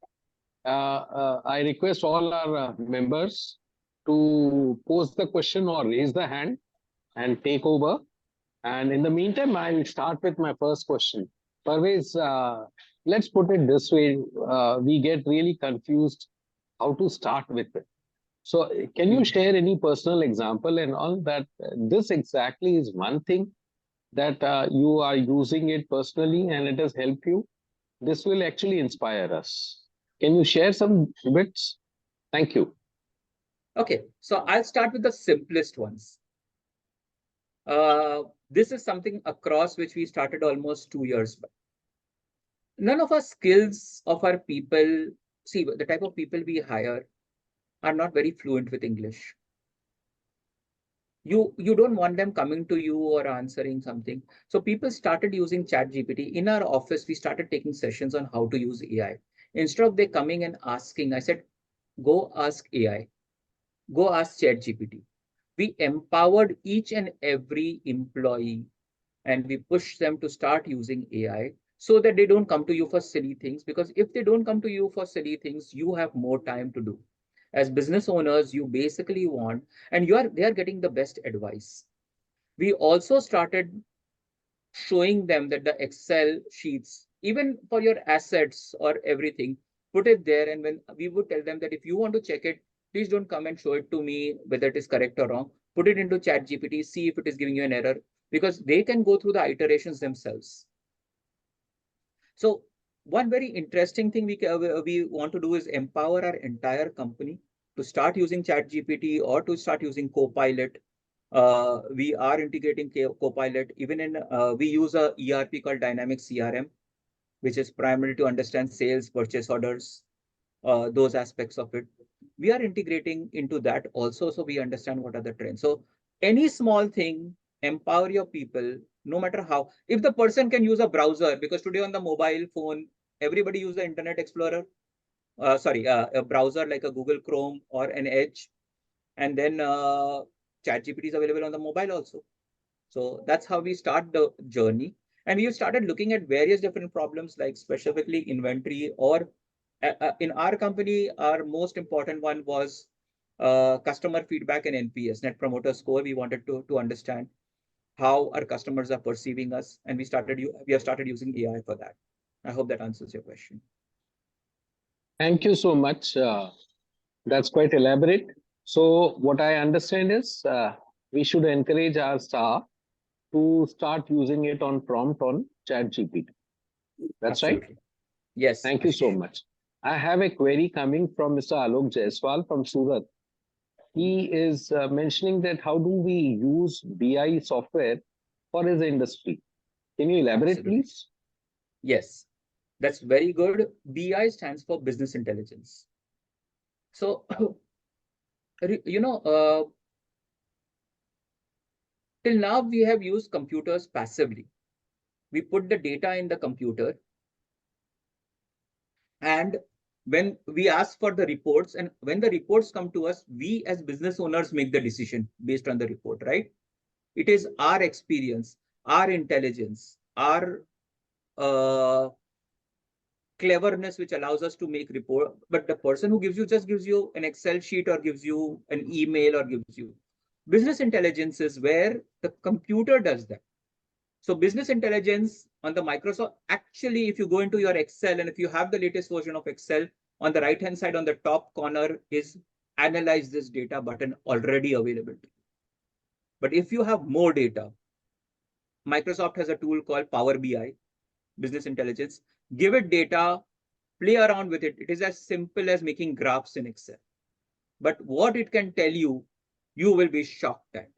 I request all our members to pose the question or raise the hand and take over. And in the meantime, I will start with my first question. Parvez, let's put it this way. We get really confused how to start with it. So can you share any personal example and all that this exactly is one thing that you are using it personally and it has helped you? This will actually inspire us. Can you share some bits? Thank you. Okay, so I'll start with the simplest ones. This is something across which we started almost 2 years back. None of our skills of our people, see, the type of people we hire are not very fluent with English. You don't want them coming to you or answering something. So people started using ChatGPT. In our office, we started taking sessions on how to use AI. Instead of they coming and asking, I said, go ask AI. Go ask ChatGPT. We empowered each and every employee and we pushed them to start using AI so that they don't come to you for silly things. Because if they don't come to you for silly things, you have more time to do. As business owners, you basically want, and they are getting the best advice. We also started showing them that the Excel sheets, even for your assets or everything, put it there. And when we would tell them that if you want to check it, please don't come and show it to me, whether it is correct or wrong. Put it into ChatGPT, see if it is giving you an error, because they can go through the iterations themselves. So one very interesting thing we want to do is empower our entire company to start using ChatGPT or to start using Copilot. We are integrating Copilot. Even in we use a ERP called Dynamic CRM, which is primarily to understand sales, purchase orders, those aspects of it. We are integrating into that also, so we understand what are the trends. So any small thing, empower your people, no matter how. If the person can use a browser, because today on the mobile phone, everybody use the Internet Explorer, a browser like a Google Chrome or an Edge, and then ChatGPT is available on the mobile also. So that's how we start the journey. And we started looking at various different problems, like specifically inventory, or in our company, our most important one was customer feedback and NPS, Net Promoter Score. We wanted to understand how our customers are perceiving us, and we have started using AI for that. I hope that answers your question. Thank you so much. That's quite elaborate. So what I understand is we should encourage our staff to start using it on prompt on ChatGPT. That's Absolutely. Right? Yes. Thank you so much. I have a query coming from Mr. Alok Jaiswal from Surat. He is mentioning that how do we use BI software for his industry? Can you elaborate, Absolutely. please? Yes, that's very good. BI stands for business intelligence. So, till now we have used computers passively. We put the data in the computer, and when we ask for the reports, and when the reports come to us, we as business owners make the decision based on the report, right? It is our experience, our intelligence, our cleverness which allows us to make report. But the person who just gives you an Excel sheet or gives you an email or gives you business intelligence is where the computer does that. So business intelligence on the Microsoft, actually, if you go into your Excel and if you have the latest version of Excel, on the right-hand side on the top corner is analyze this data button already available to you. But if you have more data, Microsoft has a tool called Power BI, business intelligence. Give it data, play around with it. It is as simple as making graphs in Excel. But what it can tell you, you will be shocked at.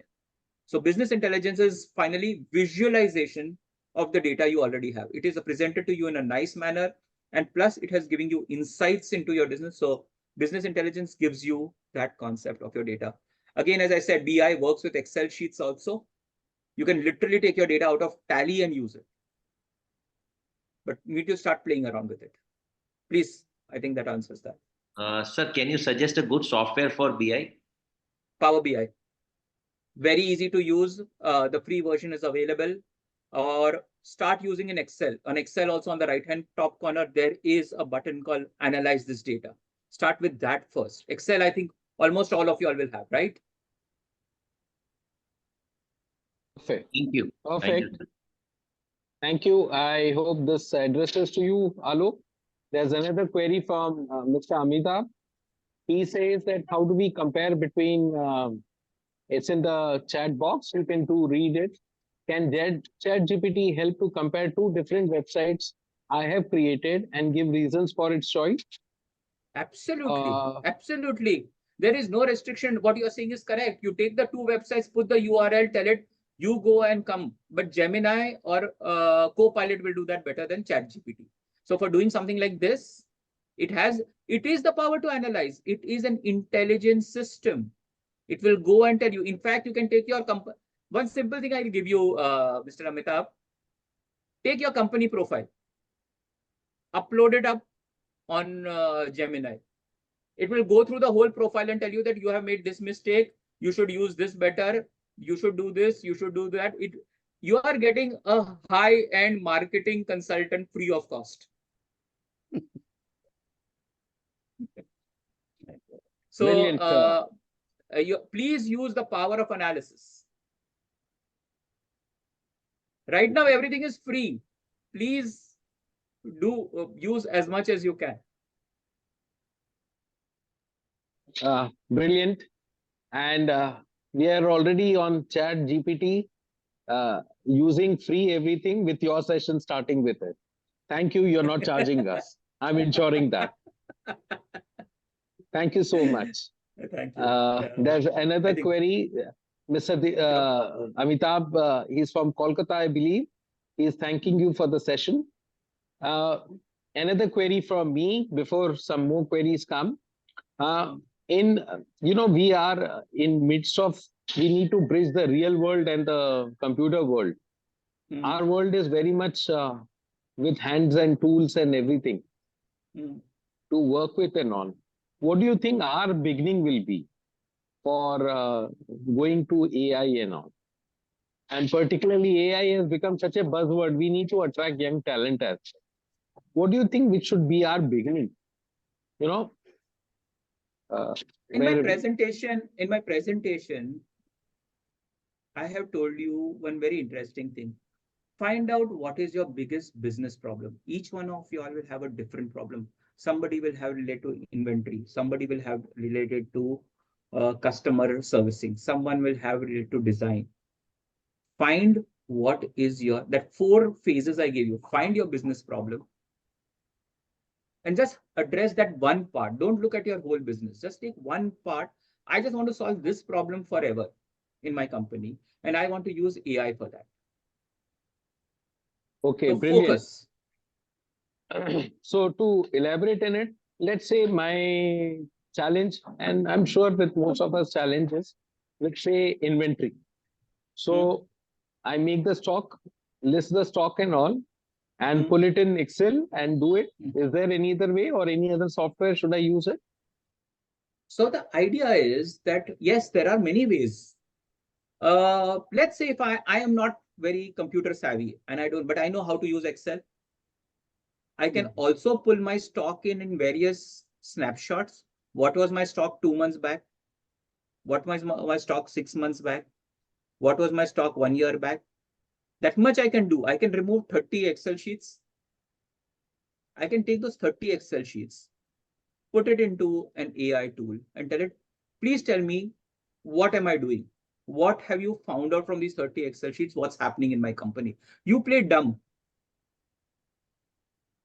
So business intelligence is finally visualization of the data you already have. It is presented to you in a nice manner, and plus it has given you insights into your business. So business intelligence gives you that concept of your data. Again, as I said, BI works with Excel sheets also. You can literally take your data out of Tally and use it. But you need to start playing around with it. Please, I think that answers that. Sir, can you suggest a good software for BI? Power BI. Very easy to use. The free version is available. Or start using an Excel. On Excel also on the right-hand top corner, there is a button called Analyze this data. Start with that first. Excel, I think almost all of you all will have, right? Perfect. Thank you. Perfect. Thank you. I hope this addresses to you, Alok. There's another query from Mr. Amitabh. He says that how do we compare between, it's in the chat box, you can read it. Can ChatGPT help to compare two different websites I have created and give reasons for its choice? Absolutely. Absolutely. There is no restriction. What you are saying is correct. You take the two websites, put the URL, tell it, you go and come. But Gemini or Copilot will do that better than ChatGPT. So for doing something like this, it is the power to analyze. It is an intelligence system. It will go and tell you. In fact, you can take your company. One simple thing I will give you, Mr. Amitabh. Take your company profile. Upload it up on Gemini. It will go through the whole profile and tell you that you have made this mistake. You should use this better. You should do this. You should do that. You are getting a high-end marketing consultant free of cost. So please use the power of analysis. Right now, everything is free. Please do use as much as you can. Brilliant. And we are already on Chat GPT, using free everything with your session starting with it. Thank you. You're not charging us. I'm ensuring that. Thank you so much. Thank you. There's another query. Mr. Amitabh, he's from Kolkata, I believe. He's thanking you for the session. Another query from me before some more queries come. We are in midst of, we need to bridge the real world and the computer world. Our world is very much with hands and tools and everything to work with and on. What do you think our beginning will be for going to AI and all? And particularly AI has become such a buzzword. We need to attract young talent as well. What do you think which should be our beginning? In my presentation, I have told you one very interesting thing. Find out what is your biggest business problem. Each one of you all will have a different problem. Somebody will have related to inventory. Somebody will have related to customer servicing. Someone will have related to design. Find what is that 4 phases I gave you. Find your business problem and just address that one part. Don't look at your whole business. Just take one part. I just want to solve this problem forever in my company, and I want to use AI for that. Okay, so brilliant. Focus. So to elaborate on it, let's say my challenge, and I'm sure with most of us challenges, let's say inventory. So I make the stock, list the stock and all, and pull it in Excel and do it. Is there any other way or any other software should I use it? So the idea is that, yes, there are many ways. Let's say if I am not very computer savvy and I don't, but I know how to use Excel. I can also pull my stock in various snapshots. What was my stock 2 months back? What was my stock 6 months back? What was my stock 1 year back? That much I can do. I can remove 30 Excel sheets. I can take those 30 Excel sheets, put it into an AI tool and tell it, please tell me, what am I doing? What have you found out from these 30 Excel sheets? What's happening in my company? You play dumb.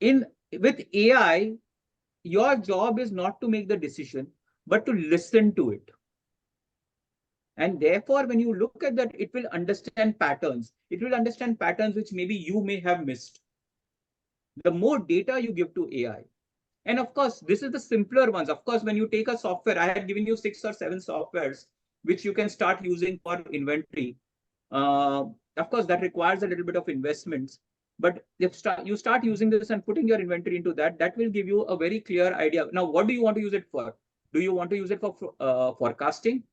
With AI, your job is not to make the decision, but to listen to it. And therefore, when you look at that, it will understand patterns. It will understand patterns which maybe you may have missed. The more data you give to AI. And of course, this is the simpler ones. Of course, when you take a software, I had given you 6 or 7 softwares, which you can start using for inventory. Of course, that requires a little bit of investments. But if you start using this and putting your inventory into that, that will give you a very clear idea. Now, what do you want to use it for? Do you want to use it for forecasting?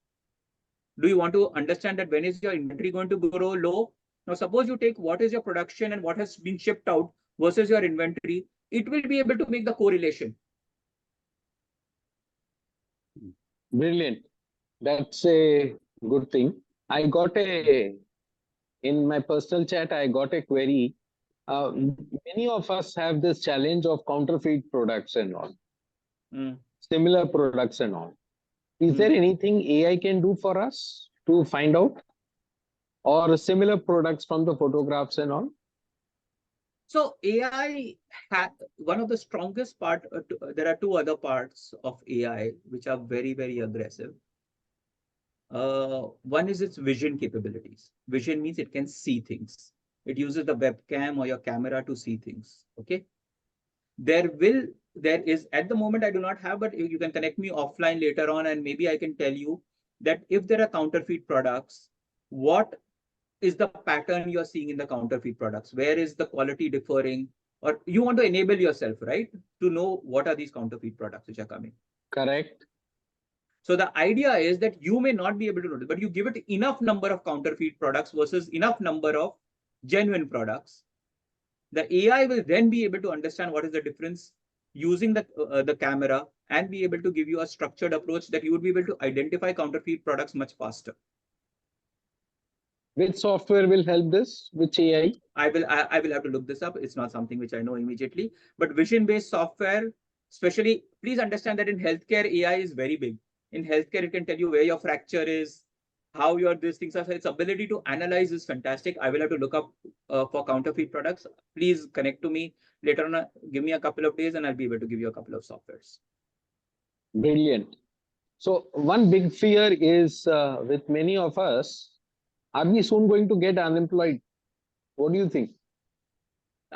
Do you want to understand that when is your inventory going to grow low? Now, suppose you take what is your production and what has been shipped out versus your inventory, it will be able to make the correlation. Brilliant. That's a good thing. I got in my personal chat, I got a query. Many of us have this challenge of counterfeit products and all, similar products and all. Is there anything AI can do for us to find out, or similar products from the photographs and all? So AI had one of the strongest part. There are 2 other parts of AI which are very, very aggressive. One is its vision capabilities. Vision means it can see things. It uses the webcam or your camera to see things. Okay. There is at the moment I do not have, but you can connect me offline later on, and maybe I can tell you that if there are counterfeit products, what is the pattern you're seeing in the counterfeit products? Where is the quality differing? Or you want to enable yourself, right, to know what are these counterfeit products which are coming. Correct. So the idea is that you may not be able to notice, but you give it enough number of counterfeit products versus enough number of genuine products. The AI will then be able to understand what is the difference using the camera and be able to give you a structured approach that you would be able to identify counterfeit products much faster. Which software will help this? Which AI? I will have to look this up. It's not something which I know immediately, but vision-based software, especially, please understand that in healthcare, AI is very big. In healthcare, it can tell you where your fracture is, how these things are. So its ability to analyze is fantastic. I will have to look up for counterfeit products. Please connect to me later on. Give me a couple of days and I'll be able to give you a couple of softwares. Brilliant. So one big fear is with many of us, are we soon going to get unemployed? What do you think?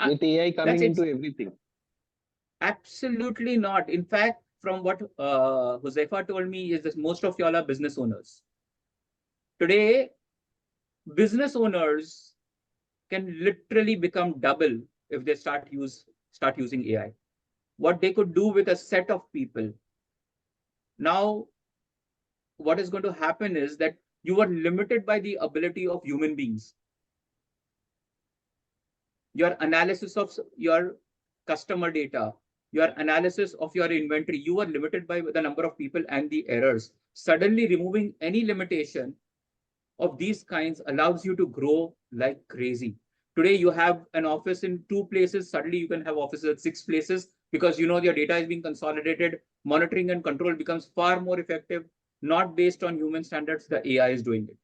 With AI coming into everything. Absolutely not. In fact, from what Josefa told me is that most of y'all are business owners. Today, business owners can literally become double if they start using AI. What they could do with a set of people. Now, what is going to happen is that you are limited by the ability of human beings. Your analysis of your customer data, your analysis of your inventory, you are limited by the number of people and the errors. Suddenly removing any limitation of these kinds allows you to grow like crazy. Today, you have an office in 2 places. Suddenly, you can have offices at 6 places because you know your data is being consolidated. Monitoring and control becomes far more effective, not based on human standards. The AI is doing it.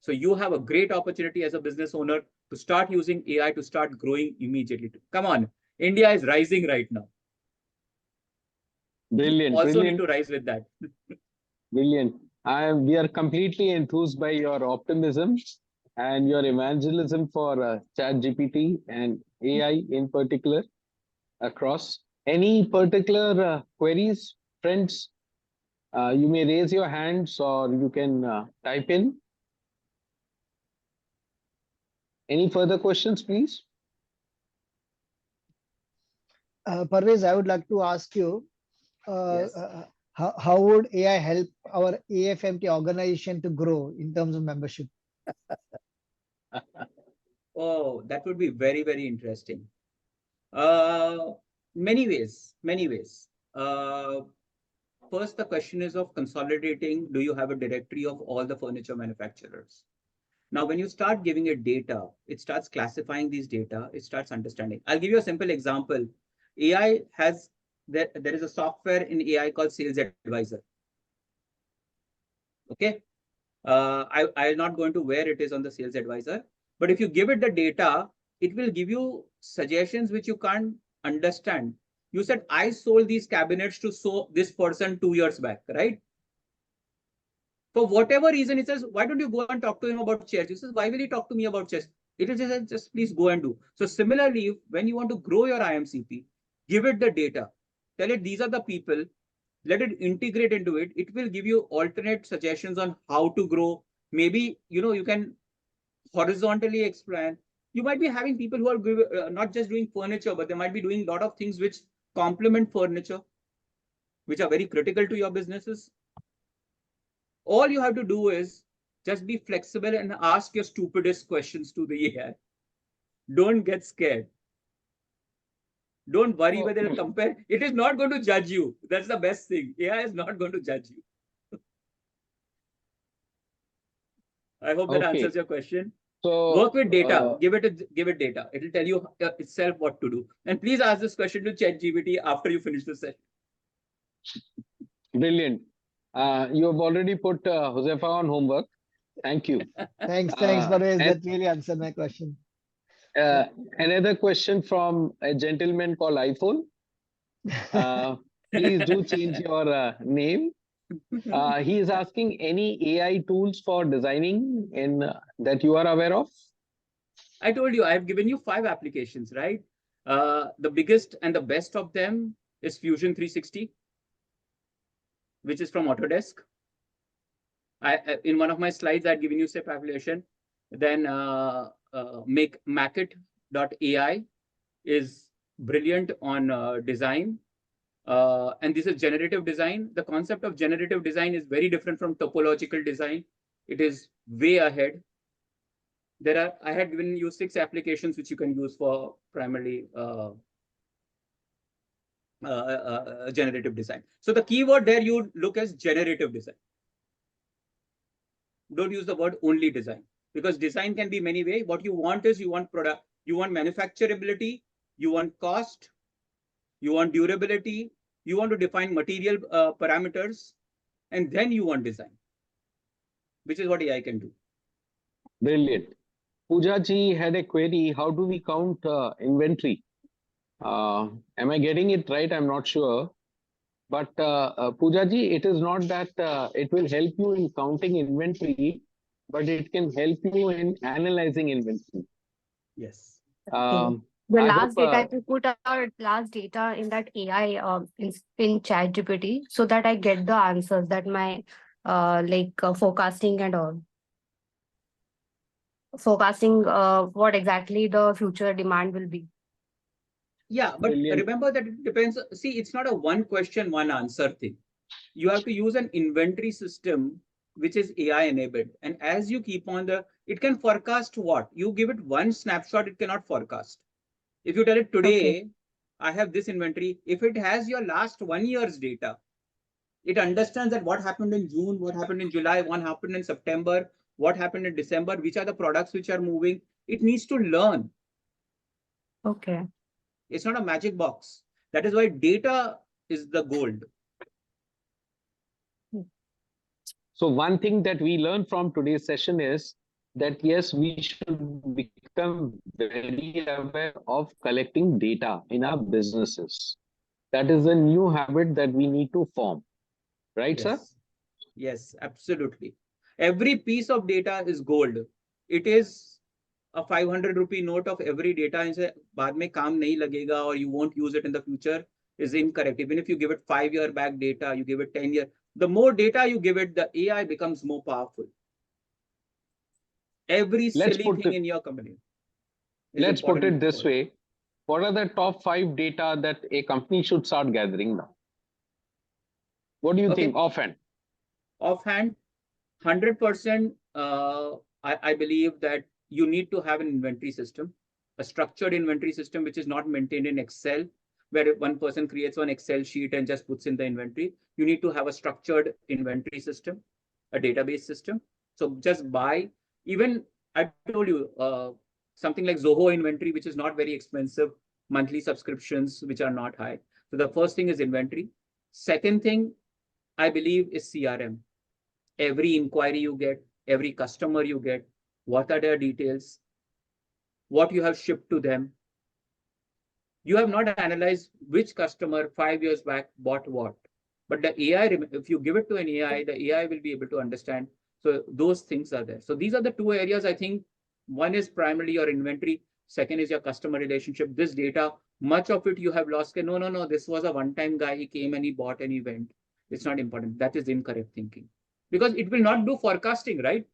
So you have a great opportunity as a business owner to start using AI to start growing immediately. Come on, India is rising right now. Brilliant. You also brilliant. need to rise with that. Brilliant. We are completely enthused by your optimism and your evangelism for ChatGPT and AI in particular across. Any particular queries, friends? You may raise your hands or you can type in. Any further questions, please? Parvez, I would like to ask you, Yes. how would AI help our AFMT organization to grow in terms of membership? Oh, that would be very, very interesting. Many ways, many ways. First, the question is of consolidating. Do you have a directory of all the furniture manufacturers? Now, when you start giving it data, it starts classifying these data. It starts understanding. I'll give you a simple example. AI has, there is a software in AI called Sales Advisor. Okay. I'm not going to where it is on the Sales Advisor, but if you give it the data, it will give you suggestions which you can't understand. You said, I sold these cabinets to this person 2 years back, right? For whatever reason, it says, why don't you go and talk to him about chairs? He says, why will he talk to me about chairs? It is just please go and do. So similarly, when you want to grow your IMCP, give it the data. Tell it, these are the people. Let it integrate into it. It will give you alternate suggestions on how to grow. Maybe, you can horizontally explain. You might be having people who are not just doing furniture, but they might be doing a lot of things which complement furniture, which are very critical to your businesses. All you have to do is just be flexible and ask your stupidest questions to the AI. Don't get scared. Don't worry whether it'll compare. It is not going to judge you. That's the best thing. AI is not going to judge you. I hope that answers your question. So work with data. Give it data. It will tell you itself what to do. And please ask this question to ChatGPT after you finish the session. Brilliant. You have already put Josefa on homework. Thank you. Thanks, Parvez. That really answered my question. Another question from a gentleman called iPhone. Please do change your name. He is asking any AI tools for designing that you are aware of? I told you, I've given you 5 applications, right? The biggest and the best of them is Fusion 360, which is from Autodesk. In one of my slides, I'd given you SIP application. Then Macket.ai is brilliant on design. And this is generative design. The concept of generative design is very different from topological design. It is way ahead. I had given you 6 applications which you can use for primarily generative design. So the keyword there you look as generative design. Don't use the word only design, because design can be many ways. What you want is you want product, you want manufacturability, you want cost, you want durability, you want to define material parameters, and then you want design, which is what AI can do. Brilliant. Pooja ji had a query. How do we count inventory? Am I getting it right? I'm not sure. But Pooja ji, it is not that it will help you in counting inventory, but it can help you in analyzing inventory. Yes. The last data, if you put our last data in that AI in ChatGPT, so that I get the answers that my forecasting and all. Forecasting what exactly the future demand will be. Yeah, but remember that it depends. See, it's not a one question, one answer thing. You have to use an inventory system which is AI enabled. And as you keep on it can forecast what? You give it one snapshot, it cannot forecast. If you tell it today, I have this inventory. If it has your last 1 year's data, it understands that what happened in June, what happened in July, what happened in September, what happened in December, which are the products which are moving. It needs to learn. Okay. It's not a magic box. That is why data is the gold. So one thing that we learned from today's session is that, yes, we should become very aware of collecting data in our businesses. That is a new habit that we need to form. Right, sir? Yes, absolutely. Every piece of data is gold. It is a 500 rupee note of every data and say, baad mein kaam nahi lagega or you won't use it in the future. is incorrect. Even if you give it 5-year back data, you give it 10-year, the more data you give it, the AI becomes more powerful. Every silly thing in your company. Let's put it this way. What are the top 5 data that a company should start gathering now? What do you think offhand? Offhand, 100%, I believe that you need to have an inventory system, a structured inventory system, which is not maintained in Excel, where one person creates one Excel sheet and just puts in the inventory. You need to have a structured inventory system, a database system. So just buy, even I told you, something like Zoho inventory, which is not very expensive, monthly subscriptions, which are not high. So the first thing is inventory. Second thing, I believe, is CRM. Every inquiry you get, every customer you get, what are their details, what you have shipped to them. You have not analyzed which customer 5 years back bought what. But the AI, if you give it to an AI, the AI will be able to understand. So those things are there. So these are the 2 areas, I think. One is primarily your inventory. Second is your customer relationship. This data, much of it you have lost. No, this was a one-time guy. He came and he bought and he went. It's not important. That is incorrect thinking. Because it will not do forecasting, right?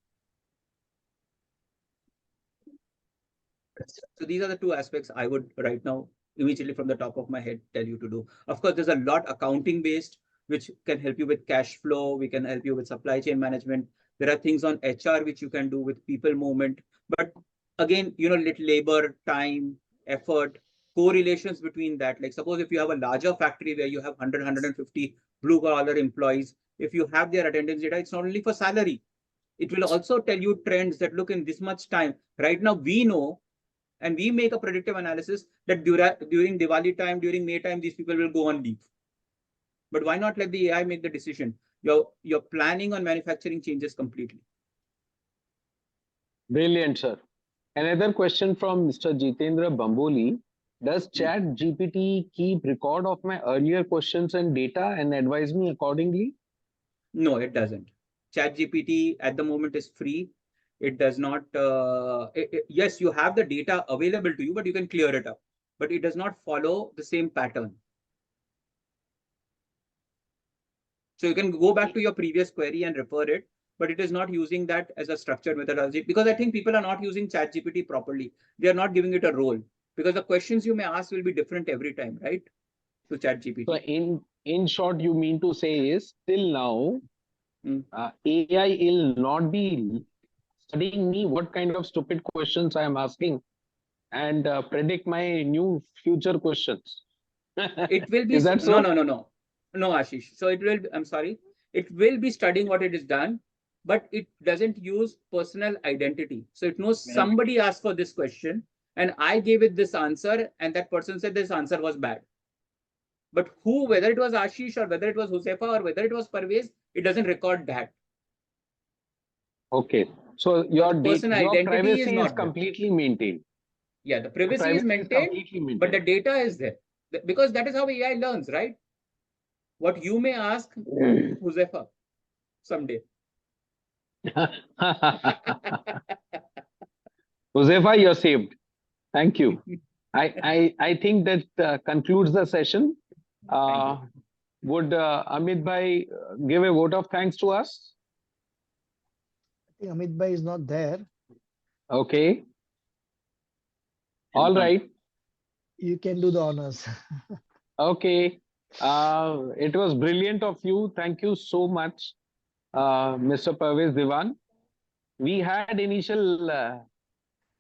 So these are the 2 aspects I would right now, immediately from the top of my head, tell you to do. Of course, there's a lot accounting based, which can help you with cash flow. We can help you with supply chain management. There are things on HR, which you can do with people movement. But again, little labor, time, effort, correlations between that. Like suppose if you have a larger factory where you have 100, 150 blue collar employees, if you have their attendance data, it's not only for salary. It will also tell you trends that look in this much time. Right now, we know, and we make a predictive analysis that during Diwali time, during May time, these people will go on leave. But why not let the AI make the decision? Your planning on manufacturing changes completely. Brilliant, sir. Another question from Mr. Jitendra Bamboli. Does Chat GPT keep record of my earlier questions and data and advise me accordingly? No, it doesn't. Chat GPT at the moment is free. It does not, yes, you have the data available to you, but you can clear it up. But it does not follow the same pattern. So you can go back to your previous query and refer it, but it is not using that as a structured methodology, because I think people are not using Chat GPT properly. They are not giving it a role, because the questions you may ask will be different every time, right? To Chat GPT. So in short, you mean to say is till now, AI will not be studying me what kind of stupid questions I am asking and predict my new future questions. It will be, is that so? No, Ashish. So it will, I'm sorry, it will be studying what it is done, but it doesn't use personal identity. So it knows somebody asked for this question and I gave it this answer and that person said this answer was bad. But who, whether it was Ashish or whether it was Josefa or whether it was Parvez, it doesn't record that. Okay. So your privacy is completely maintained. Yeah, the privacy is maintained, but the data is there. Because that is how AI learns, right? What you may ask Josefa someday. Josefa, you're saved. Thank you. I think that concludes the session. Would Amit Bhai give a vote of thanks to us? I think Amit Bhai is not there. Okay. All right. You can do the honors. Okay. It was brilliant of you. Thank you so much, Mr. Parvez Diwan. We had initial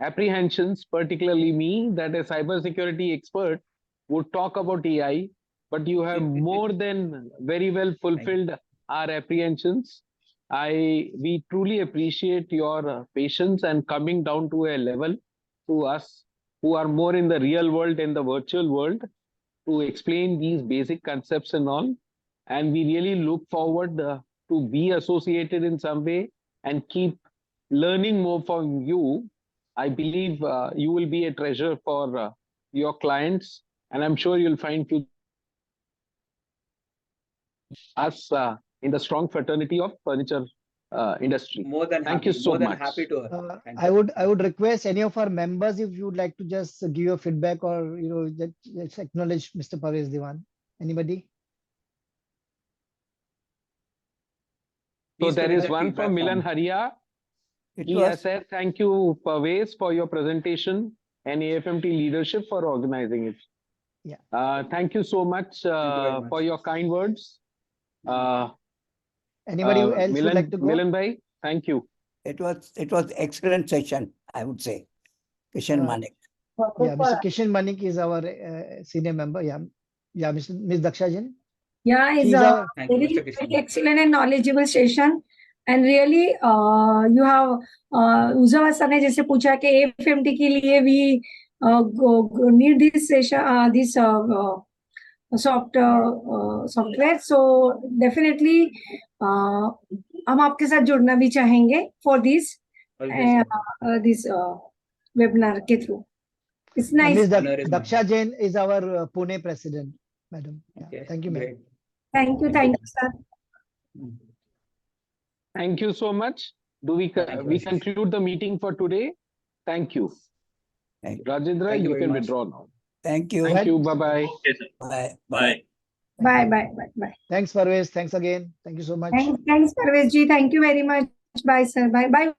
apprehensions, particularly me, that a cybersecurity expert would talk about AI, but you have more than very well fulfilled our apprehensions. We truly appreciate your patience and coming down to a level to us who are more in the real world and the virtual world to explain these basic concepts and all. And we really look forward to be associated in some way and keep learning more from you. I believe you will be a treasure for your clients, and I'm sure you'll find us in the strong fraternity of furniture industry. More than Thank happy, you so more than much. happy to. I would request any of our members if you would like to just give your feedback or just acknowledge Mr. Parvez Diwan. Anybody? So Please there fill in is the one feedback from Milan form. Haria. It He was has said, thank you, Parvez, for your presentation and AFMT leadership for organizing it. Yeah. Thank you so much, much. for your kind words. Anybody else would like to go? Milan Bhai, thank you. it was excellent session, I would say. Kishan Manik. Yeah, Mr. Kishan Manik is our senior member. Yeah, Ms. Daksha Jain. Yeah, it's He's a our very, very excellent and knowledgeable session. And really, you have Uzawa sir ने जैसे पूछा कि AFMT के लिए भी need this session, this software. So definitely, हम आपके साथ जुड़ना भी चाहेंगे for this this webinar के through. It's nice. Ms. Daksha Jain is our Pune president, madam. Yeah. Okay, Thank you, ma'am. great. Thank you, sir. Thank you so much. We conclude the meeting for today. Thank you. Rajendra, Thank you you very can much. withdraw now. Thank you. Thank you. Bye-bye. Bye. Bye. Bye. Thanks, Parvez. Thanks again. Thank you so much. Thanks, Parvez ji. Thank you very much. Bye, sir. Bye.